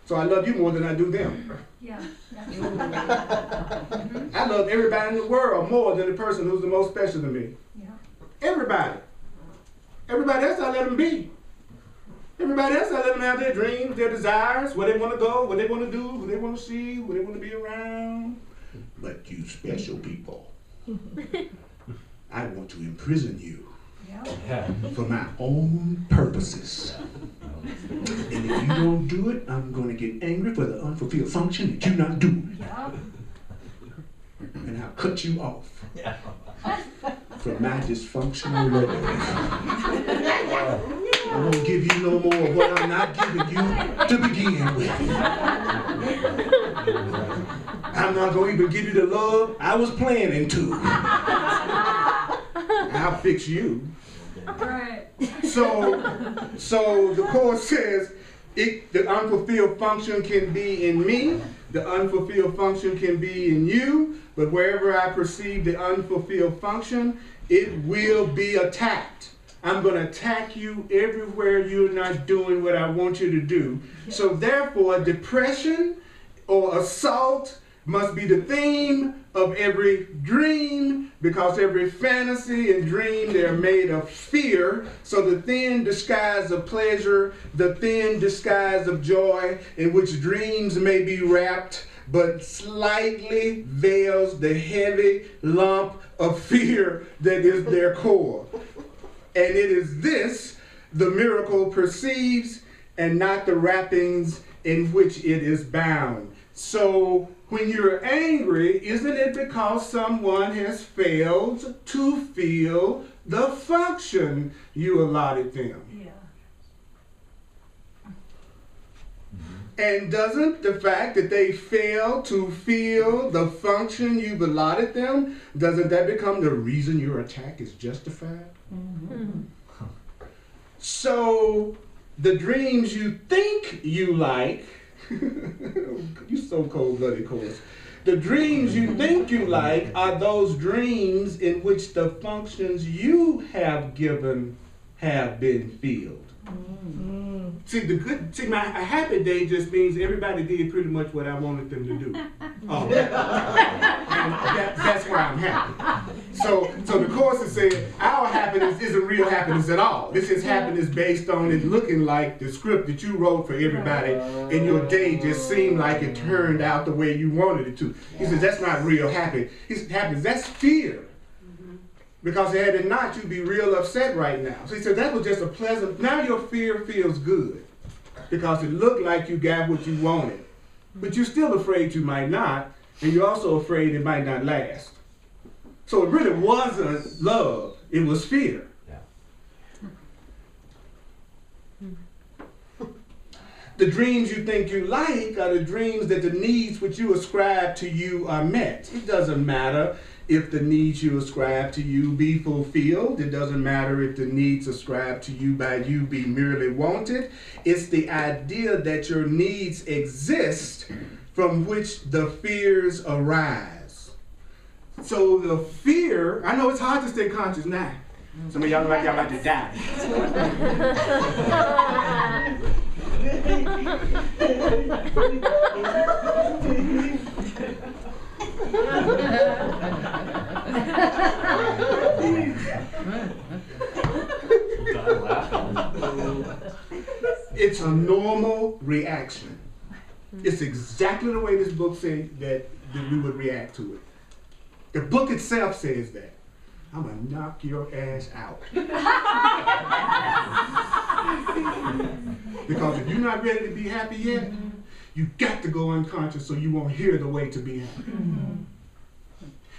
So I love you more than I do them. Yeah. I love everybody in the world more than the person who's the most special to me. Yeah. Everybody. Everybody else I let them be. Everybody else I let them have their dreams, their desires, where they want to go, what they want to do, who they want to see, who they want to be around. But you special people, I want to imprison you for my own purposes. And if you don't do it, I'm going to get angry for the unfulfilled function that you're not doing. Yeah. And I'll cut you off from my dysfunctional letters. I won't give you no more of what I'm not giving you to begin with. I'm not going to even give you the love I was planning to. I'll fix you. Right. So the Course says the unfulfilled function can be in me, the unfulfilled function can be in you, but wherever I perceive the unfulfilled function, it will be attacked. I'm going to attack you everywhere you're not doing what I want you to do. So therefore, depression or assault must be the theme of every dream, because every fantasy and dream, they're made of fear. So the thin disguise of pleasure, the thin disguise of joy, in which dreams may be wrapped, but slightly veils the heavy lump of fear that is their core. And it is this the miracle perceives, and not the wrappings in which it is bound. So when you're angry, isn't it because someone has failed to fill the function you allotted them. Yeah. And doesn't the fact that they fail to feel the function you've allotted them, doesn't that become the reason your attack is justified? Mm-hmm. So the dreams you think you like, you so cold-blooded, course. The dreams you think you like are those dreams in which the functions you have given have been filled. See, a happy day just means everybody did pretty much what I wanted them to do. Oh, and that's why I'm happy. So the course is saying our happiness isn't real happiness at all. This is happiness based on it looking like the script that you wrote for everybody, and your day just seemed like it turned out the way you wanted it to. He says that's not real happiness. That's fear. Because had it not, you'd be real upset right now. So he said that was just a pleasant, now your fear feels good. Because it looked like you got what you wanted. But you're still afraid you might not, and you're also afraid it might not last. So it really wasn't love, it was fear. The dreams you think you like are the dreams that the needs which you ascribe to you are met. It doesn't matter if the needs you ascribe to you be fulfilled. It doesn't matter if the needs ascribed to you by you be merely wanted. It's the idea that your needs exist from which the fears arise. So the fear, I know it's hard to stay conscious now. Some of y'all look like y'all about to die. It's a normal reaction. It's exactly the way this book says that we would react to it. The book itself says that. I'm gonna knock your ass out. Because if you're not ready to be happy yet, you got to go unconscious so you won't hear the way to be happy.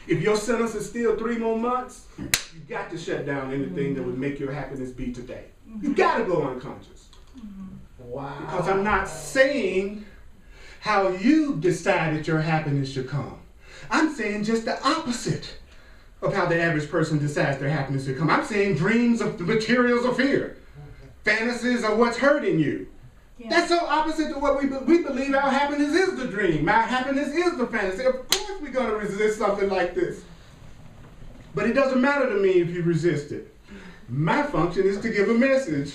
If your sentence is still 3 more months, you got to shut down anything that would make your happiness be today. You got to go unconscious. Wow. Because I'm not saying how you decided your happiness should come. I'm saying just the opposite of how the average person decides their happiness should come. I'm saying dreams of the materials of fear. Fantasies are what's hurting you. Yeah. That's so opposite to what we believe our happiness is the dream. Our happiness is the fantasy. Of course we're going to resist something like this. But it doesn't matter to me if you resist it. My function is to give a message.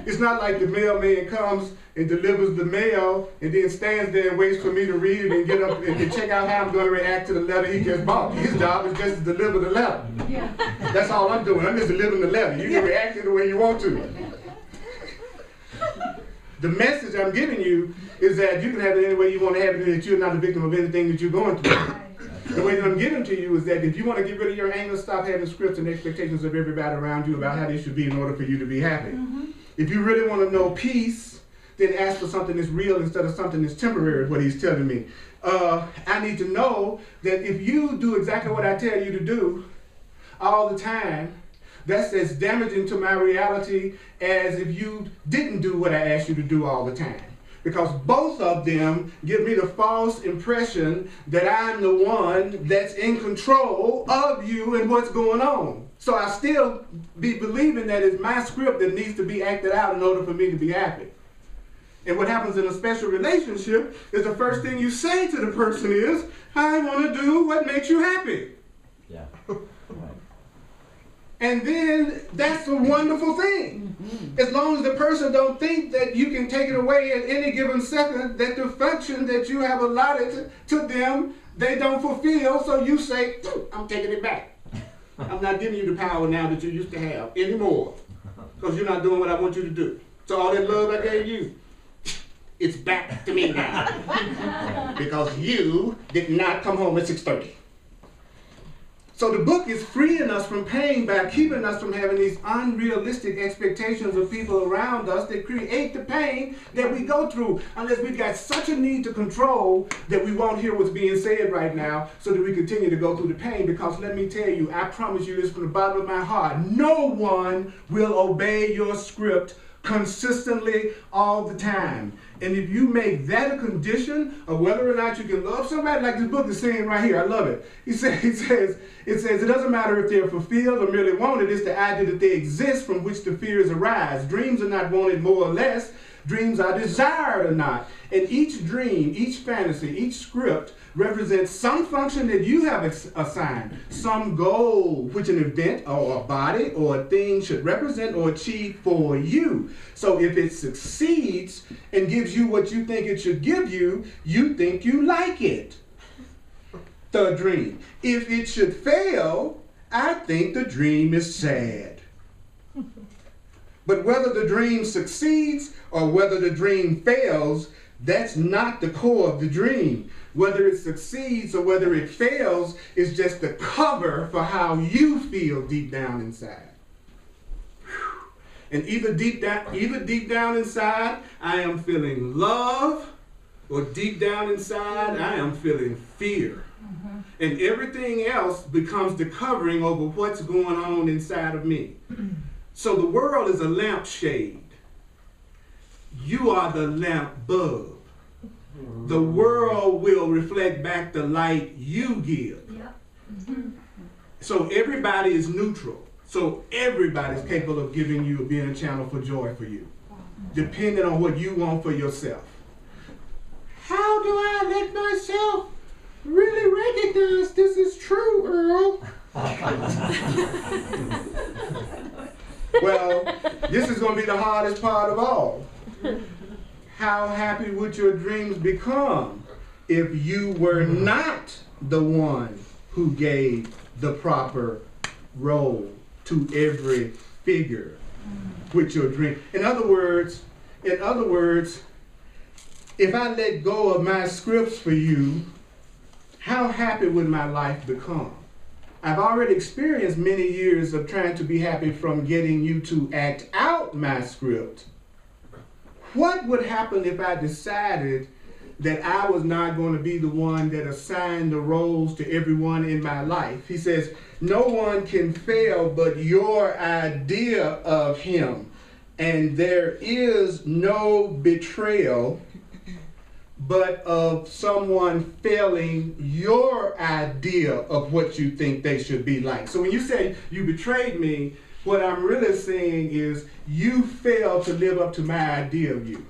It's not like the mailman comes and delivers the mail and then stands there and waits for me to read it and get up and check out how I'm going to react to the letter he just bought. His job is just to deliver the letter. Yeah. That's all I'm doing. I'm just delivering the letter. You can react to it the way you want to. The message I'm giving you is that you can have it any way you want to have it, and that you're not a victim of anything that you're going through. The way that I'm giving to you is that if you want to get rid of your anger, stop having scripts and expectations of everybody around you about how they should be in order for you to be happy. If you really want to know peace, then ask for something that's real instead of something that's temporary, is what he's telling me. I need to know that if you do exactly what I tell you to do all the time, that's as damaging to my reality as if you didn't do what I asked you to do all the time. Because both of them give me the false impression that I'm the one that's in control of you and what's going on. So I still be believing that it's my script that needs to be acted out in order for me to be happy. And what happens in a special relationship is the first thing you say to the person is, I want to do what makes you happy. Yeah. And then that's a wonderful thing. As long as the person don't think that you can take it away at any given second, that the function that you have allotted to them, they don't fulfill, so you say, I'm taking it back. I'm not giving you the power now that you used to have anymore, because you're not doing what I want you to do. So all that love I gave you, it's back to me now. Because you did not come home at 6:30. So the book is freeing us from pain by keeping us from having these unrealistic expectations of people around us that create the pain that we go through, unless we've got such a need to control that we won't hear what's being said right now so that we continue to go through the pain. Because let me tell you, I promise you this from the bottom of my heart, no one will obey your script consistently all the time. And if you make that a condition of whether or not you can love somebody, like this book is saying right here, I love it. It says it doesn't matter if they're fulfilled or merely wanted, it's the idea that they exist from which the fears arise. Dreams are not wanted more or less, dreams are desired or not. And each dream, each fantasy, each script represents some function that you have assigned, some goal which an event or a body or a thing should represent or achieve for you. So if it succeeds and gives you what you think it should give you, you think you like it. The dream. If it should fail, I think the dream is sad. But whether the dream succeeds or whether the dream fails, that's not the core of the dream. Whether it succeeds or whether it fails is just the cover for how you feel deep down inside. And either deep down inside, I am feeling love, or deep down inside, I am feeling fear. Mm-hmm. And everything else becomes the covering over what's going on inside of me. So the world is a lampshade. You are the lamp bulb. The world will reflect back the light you give. Yep. Mm-hmm. So everybody is neutral. So everybody's capable of giving you, being a channel for joy for you, depending on what you want for yourself. How do I let myself really recognize this is true, Earl? Well, this is going to be the hardest part of all. How happy would your dreams become if you were not the one who gave the proper role to every figure with your dream? In other words, if I let go of my scripts for you, how happy would my life become? I've already experienced many years of trying to be happy from getting you to act out my script. What would happen if I decided that I was not going to be the one that assigned the roles to everyone in my life? He says, no one can fail but your idea of him. And there is no betrayal but of someone failing your idea of what you think they should be like. So when you say you betrayed me, what I'm really saying is you failed to live up to my idea of you.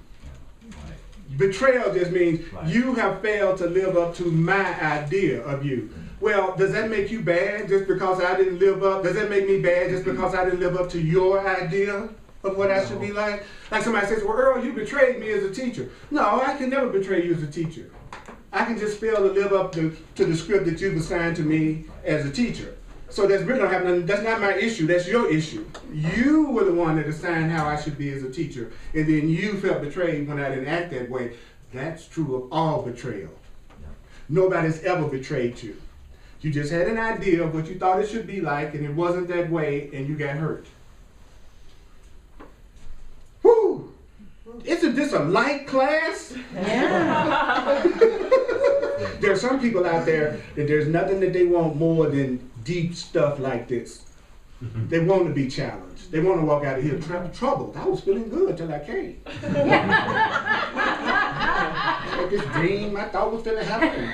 Right. Betrayal just means you have failed to live up to my idea of you. Well, does that make you bad just because I didn't live up? Does that make me bad just because I didn't live up to your idea of what I should be like? Like somebody says, well, Earl, you betrayed me as a teacher. No, I can never betray you as a teacher. I can just fail to live up to the script that you've assigned to me as a teacher. So that's really not happening. That's not my issue. That's your issue. You were the one that assigned how I should be as a teacher, and then you felt betrayed when I didn't act that way. That's true of all betrayal. Yeah. Nobody's ever betrayed you. You just had an idea of what you thought it should be like, and it wasn't that way, and you got hurt. Whew! Isn't this a light class? Yeah. There are some people out there that there's nothing that they want more than deep stuff like this. They want to be challenged. They want to walk out of here troubled. I was feeling good till I came. This dream I thought was going to happen.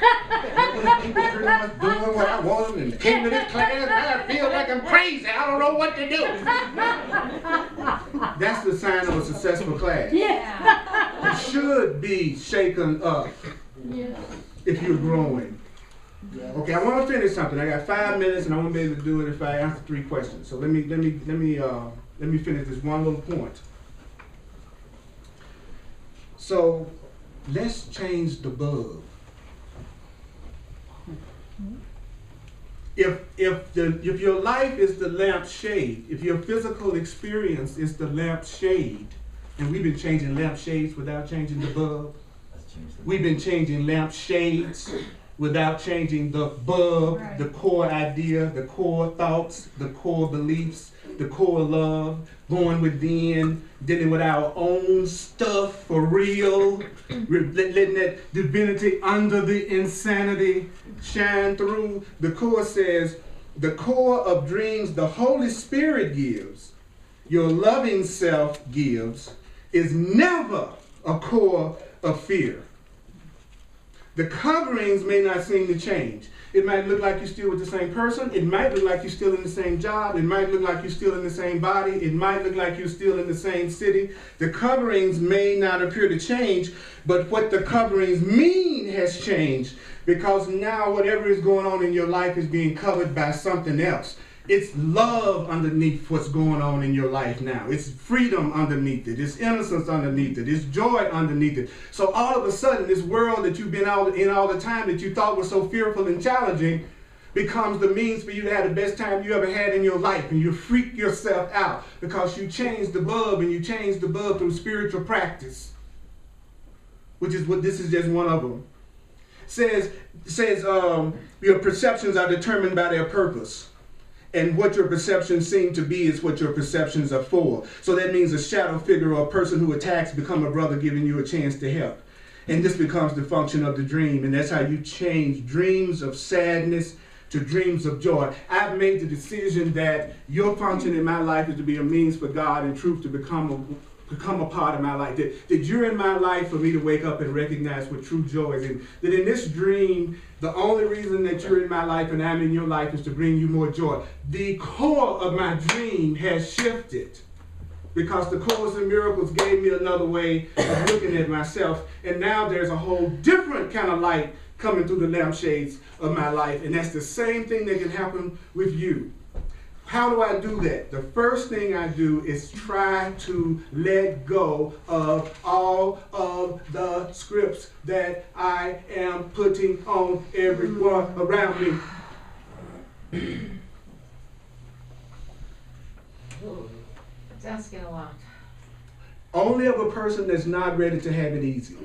People pretty much doing what I wanted and came to this class and I feel like I'm crazy. I don't know what to do. That's the sign of a successful class. Yeah. It should be shaken up if you're growing. Okay, I want to finish something. I got 5 minutes, and I won't be able to do it if I answer 3 questions. So let me finish this one little point. So let's change the bulb. If your life is the lamp shade, if your physical experience is the lamp shade, and we've been changing lamp shades without changing the bulb. We've been changing lamp shades without changing the bulb, Right. the core idea, the core thoughts, the core beliefs, the core love, going within, dealing with our own stuff for real, letting that divinity under the insanity shine through. The core says, the core of dreams the Holy Spirit gives, your loving self gives, is never a core of fear. The coverings may not seem to change. It might look like you're still with the same person. It might look like you're still in the same job. It might look like you're still in the same body. It might look like you're still in the same city. The coverings may not appear to change, but what the coverings mean has changed, because now whatever is going on in your life is being covered by something else. It's love underneath what's going on in your life now. It's freedom underneath it. It's innocence underneath it. It's joy underneath it. So all of a sudden, this world that you've been in all the time that you thought was so fearful and challenging becomes the means for you to have the best time you ever had in your life. And you freak yourself out because you changed the bulb, and you changed the bulb through spiritual practice, which is what this is just one of them. Says your perceptions are determined by their purpose. And what your perceptions seem to be is what your perceptions are for. So that means a shadow figure or a person who attacks become a brother giving you a chance to help. And this becomes the function of the dream. And that's how you change dreams of sadness to dreams of joy. I've made the decision that your function in my life is to be a means for God and truth to become a part of my life. That you're in my life for me to wake up and recognize what true joy is. And that in this dream, the only reason that you're in my life and I'm in your life is to bring you more joy. The core of my dream has shifted because the Course in Miracles gave me another way of looking at myself. And now there's a whole different kind of light coming through the lampshades of my life. And that's the same thing that can happen with you. How do I do that? The first thing I do is try to let go of all of the scripts that I am putting on everyone around me. It's asking a lot. Only of a person that's not ready to have it easy.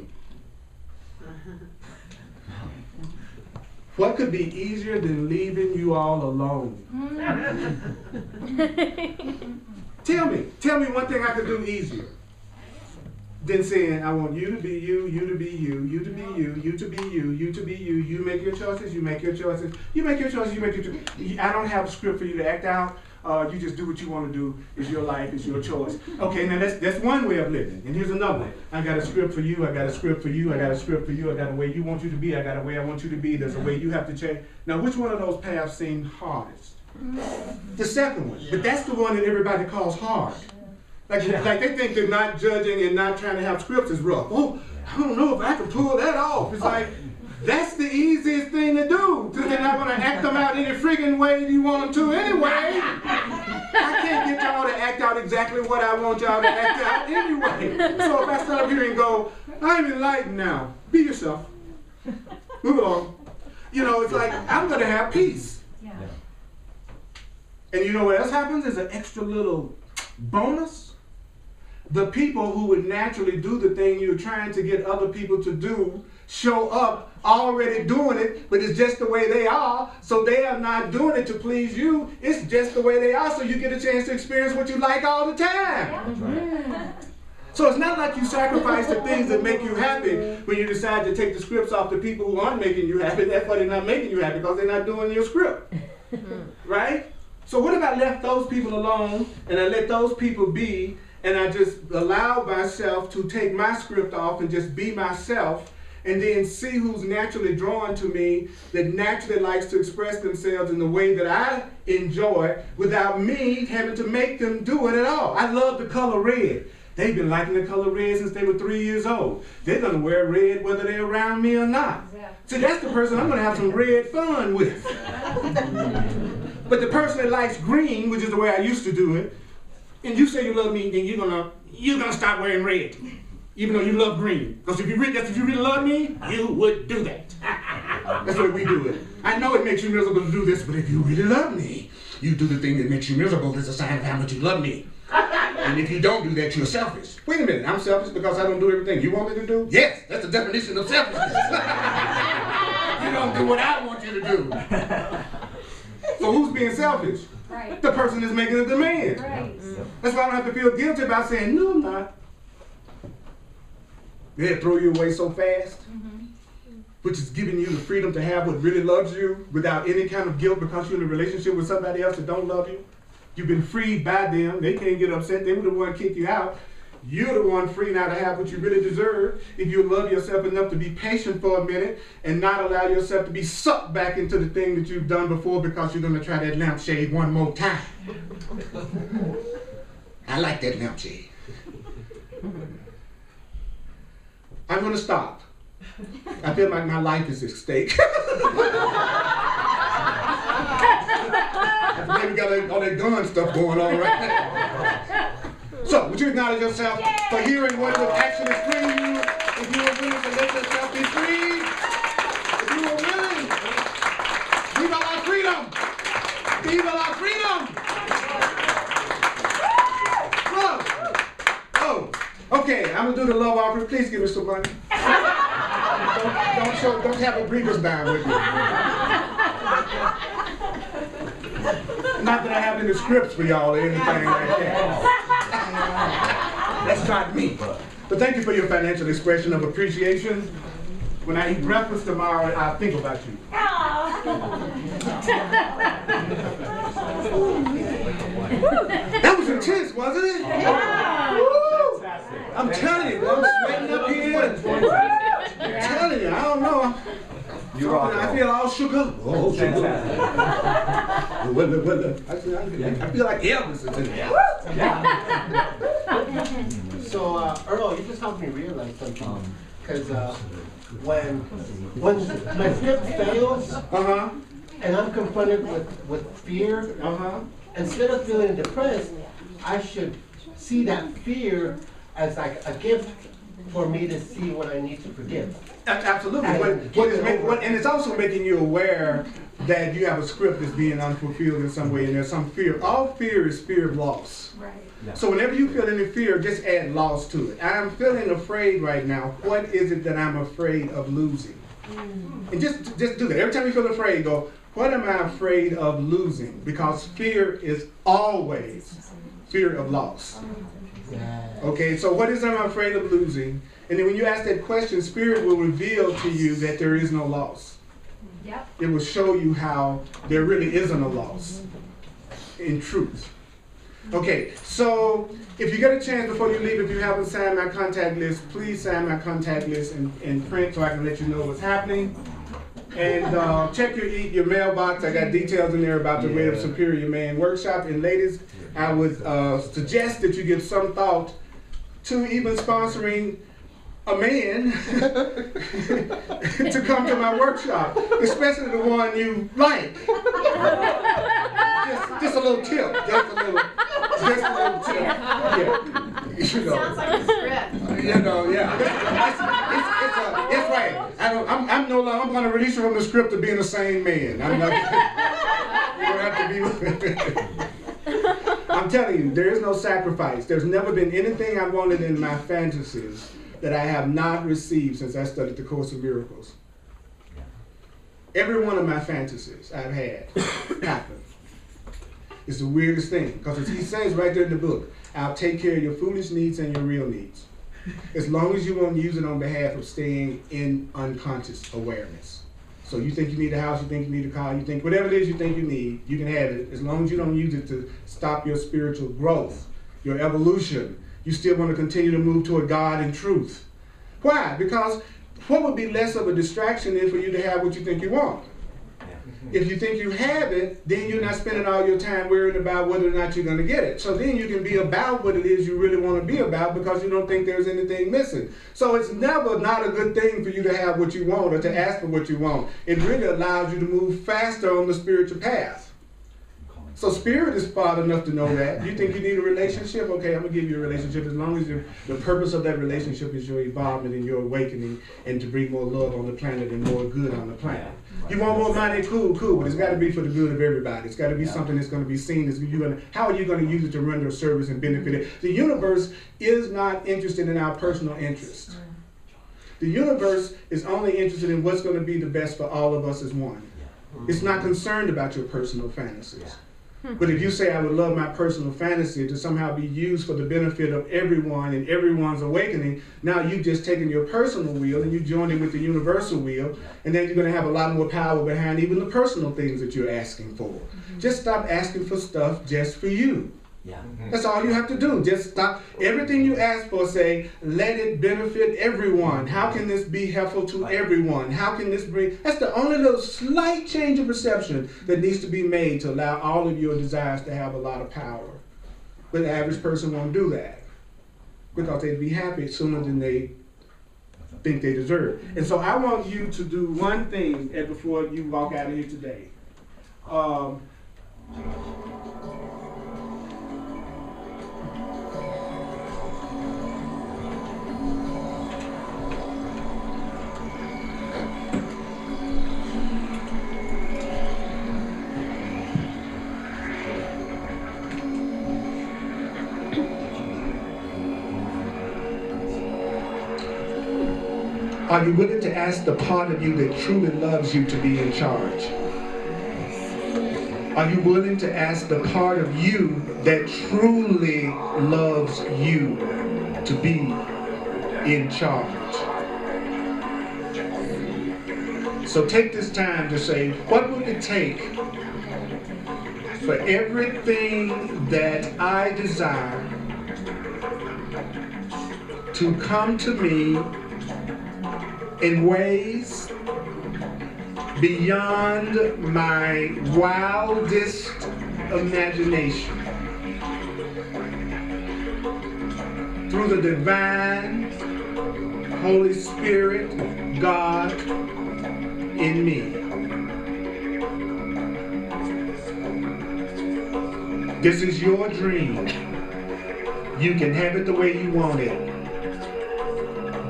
What could be easier than leaving you all alone? Tell me one thing I could do easier than saying, I want you to be you, you to be you, you to be you, you to be you, you to be you. You make your choices, you make your choices, you make your choices, you make your choices. I don't have a script for you to act out. You just do what you want to do. It's your life, it's your choice. Okay, now that's one way of living. And here's another one. I got a script for you, I got a script for you, I got a script for you, I got a way you want you to be, I got a way I want you to be, there's a way you have to change. Now, which one of those paths seem hardest? The second one. But that's the one that everybody calls hard. Like they think they're not judging and not trying to have scripts is rough. Oh, I don't know if I can pull that off. It's like, that's the easiest thing to do, because they're not going to act them out any friggin' way you want them to anyway. I can't get y'all to act out exactly what I want y'all to act out anyway. So if I stand up here and go, I'm enlightened now, be yourself. Move along. You know, it's like, I'm going to have peace. Yeah. And you know what else happens? Is an extra little bonus. The people who would naturally do the thing you're trying to get other people to do show up already doing it, but it's just the way they are. So they are not doing it to please you. It's just the way they are, so you get a chance to experience what you like all the time. Yeah. So it's not like you sacrifice the things that make you happy when you decide to take the scripts off the people who aren't making you happy. That's why they're not making you happy, because they're not doing your script. Right? So what if I left those people alone and I let those people be, and I just allow myself to take my script off and just be myself, and then see who's naturally drawn to me, that naturally likes to express themselves in the way that I enjoy without me having to make them do it at all. I love the color red. They've been liking the color red since they were 3 years old. They're going to wear red whether they're around me or not. So that's the person I'm going to have some red fun with. But the person that likes green, which is the way I used to do it, and you say you love me, then you're gonna stop wearing red, even though you love green. Because if you really love me, you would do that. That's the way we do it. I know it makes you miserable to do this, but if you really love me, you do the thing that makes you miserable. That's a sign of how much you love me. And if you don't do that, you're selfish. Wait a minute, I'm selfish because I don't do everything you want me to do? Yes, that's the definition of selfishness. You don't do what I want you to do. So who's being selfish? Right. The person that's making a demand. Right. That's why I don't have to feel guilty about saying, no, I'm not. They'll throw you away so fast, which is giving you the freedom to have what really loves you without any kind of guilt because you're in a relationship with somebody else that don't love you. You've been freed by them. They can't get upset. They were the one kicked you out. You're the one free now to have what you really deserve if you love yourself enough to be patient for a minute and not allow yourself to be sucked back into the thing that you've done before because you're going to try that lampshade one more time. I like that lampshade. I'm going to stop. I feel like my life is at stake. Maybe got all that gun stuff going on right now. So, would you acknowledge yourself for hearing what would actually free you if you were willing to let yourself be free? If you were willing. Viva la freedom! Viva la freedom! Love. Oh, okay, I'm going to do the love offering. Please give me some money. Don't have a breathers band with me. Not that I have any scripts for y'all or anything like that. That's not me. But thank you for your financial expression of appreciation. When I eat breakfast tomorrow, I'll think about you. That was intense, wasn't it? Woo! I'm telling you, I'm sweating up here. I'm telling you, I don't know. I feel all shook up. Oh, shook up. I feel like Elvis is in there. So, Earl, you just helped me realize something. Because when my script fails, and I'm confronted with fear, instead of feeling depressed, I should see that fear as like a gift for me to see what I need to forgive. Absolutely. And it's also making you aware that you have a script that's being unfulfilled in some way, and there's some fear. All fear is fear of loss. Right. Yeah. So whenever you feel any fear, just add loss to it. I'm feeling afraid right now. What is it that I'm afraid of losing? And just do that. Every time you feel afraid, go, what am I afraid of losing? Because fear is always fear of loss. Okay, so what is I'm afraid of losing? And then when you ask that question, Spirit will reveal to you that there is no loss. Yep. It will show you how there really isn't a loss in truth. Okay, so if you get a chance before you leave, if you haven't signed my contact list, please sign my contact list in print so I can let you know what's happening. And check your mailbox. I got details in there about the Way of Superior Man workshop. And ladies, I would suggest that you give some thought to even sponsoring a man to come to my workshop, especially the one you like. Just a little tip. Just a little tip. Yeah. You know. Sounds like a script. You know, yeah. It's right. I'm no longer. I'm going to release you from the script of being a sane man. I'm not. You don't have to be. I'm telling you, there is no sacrifice. There's never been anything I wanted in my fantasies that I have not received since I studied the Course of Miracles. Every one of my fantasies I've had happened. It's the weirdest thing, because as he says right there in the book, I'll take care of your foolish needs and your real needs. As long as you won't use it on behalf of staying in unconscious awareness. So you think you need a house, you think you need a car, you think whatever it is you think you need, you can have it, as long as you don't use it to stop your spiritual growth, your evolution. You still want to continue to move toward God and truth. Why? Because what would be less of a distraction than for you to have what you think you want? If you think you have it, then you're not spending all your time worrying about whether or not you're going to get it. So then you can be about what it is you really want to be about because you don't think there's anything missing. So it's never not a good thing for you to have what you want or to ask for what you want. It really allows you to move faster on the spiritual path. So Spirit is smart enough to know that. You think you need a relationship? Okay, I'm going to give you a relationship as long as the purpose of that relationship is your evolvement and your awakening and to bring more love on the planet and more good on the planet. You want more money? Cool, but it's got to be for the good of everybody. It's got to be something that's going to be seen. How are you going to use it to render a service and benefit it? The universe is not interested in our personal interest. The universe is only interested in what's going to be the best for all of us as one. It's not concerned about your personal fantasies. But if you say, I would love my personal fantasy to somehow be used for the benefit of everyone and everyone's awakening, now you've just taken your personal will and you joined it with the universal will, and then you're going to have a lot more power behind even the personal things that you're asking for. Just stop asking for stuff just for you. Yeah. That's all you have to do. Just stop. Everything you ask for, say, let it benefit everyone. How can this be helpful to everyone? How can this bring... That's the only little slight change of perception that needs to be made to allow all of your desires to have a lot of power. But the average person won't do that because they'd be happy sooner than they think they deserve. And so I want you to do one thing before you walk out of here today. Are you willing to ask the part of you that truly loves you to be in charge? Are you willing to ask the part of you that truly loves you to be in charge? So take this time to say, what would it take for everything that I desire to come to me in ways beyond my wildest imagination, through the divine Holy Spirit, God in me. This is your dream. You can have it the way you want it.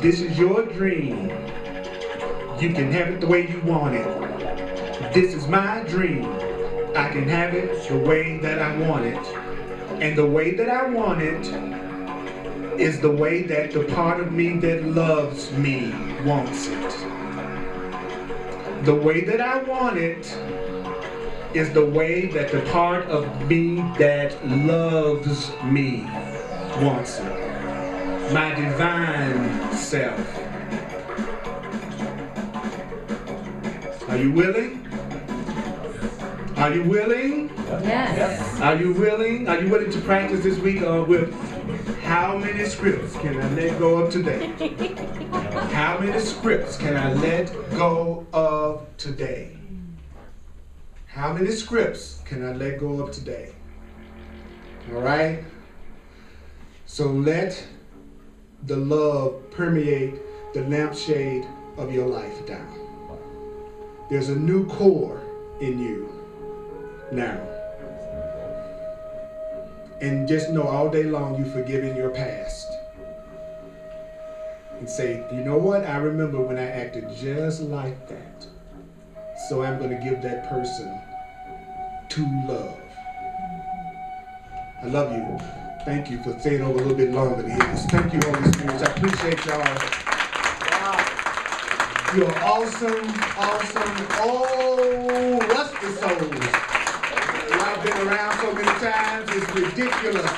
This is your dream. You can have it the way you want it. This is my dream. I can have it the way that I want it. And the way that I want it is the way that the part of me that loves me wants it. The way that I want it is the way that the part of me that loves me wants it. My divine self. Are you willing? Are you willing? Yes. Are you willing? Are you willing to practice this week with how many scripts can I let go of today? How many scripts can I let go of today? How many scripts can I let go of today? All right? So let the love permeate the lampshade of your life down. There's a new core in you now. And just know all day long you've forgiven your past. And say, you know what? I remember when I acted just like that. So I'm going to give that person to love. I love you. Thank you for staying over a little bit longer than this. Thank you, Holy Spirit. I appreciate y'all. You're awesome, awesome, oh, rusty souls. Y'all been around so many times, it's ridiculous.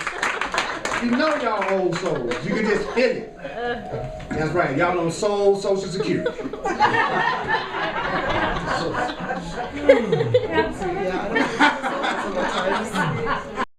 You know y'all old souls. You can just feel it. That's right. Y'all on Social Security.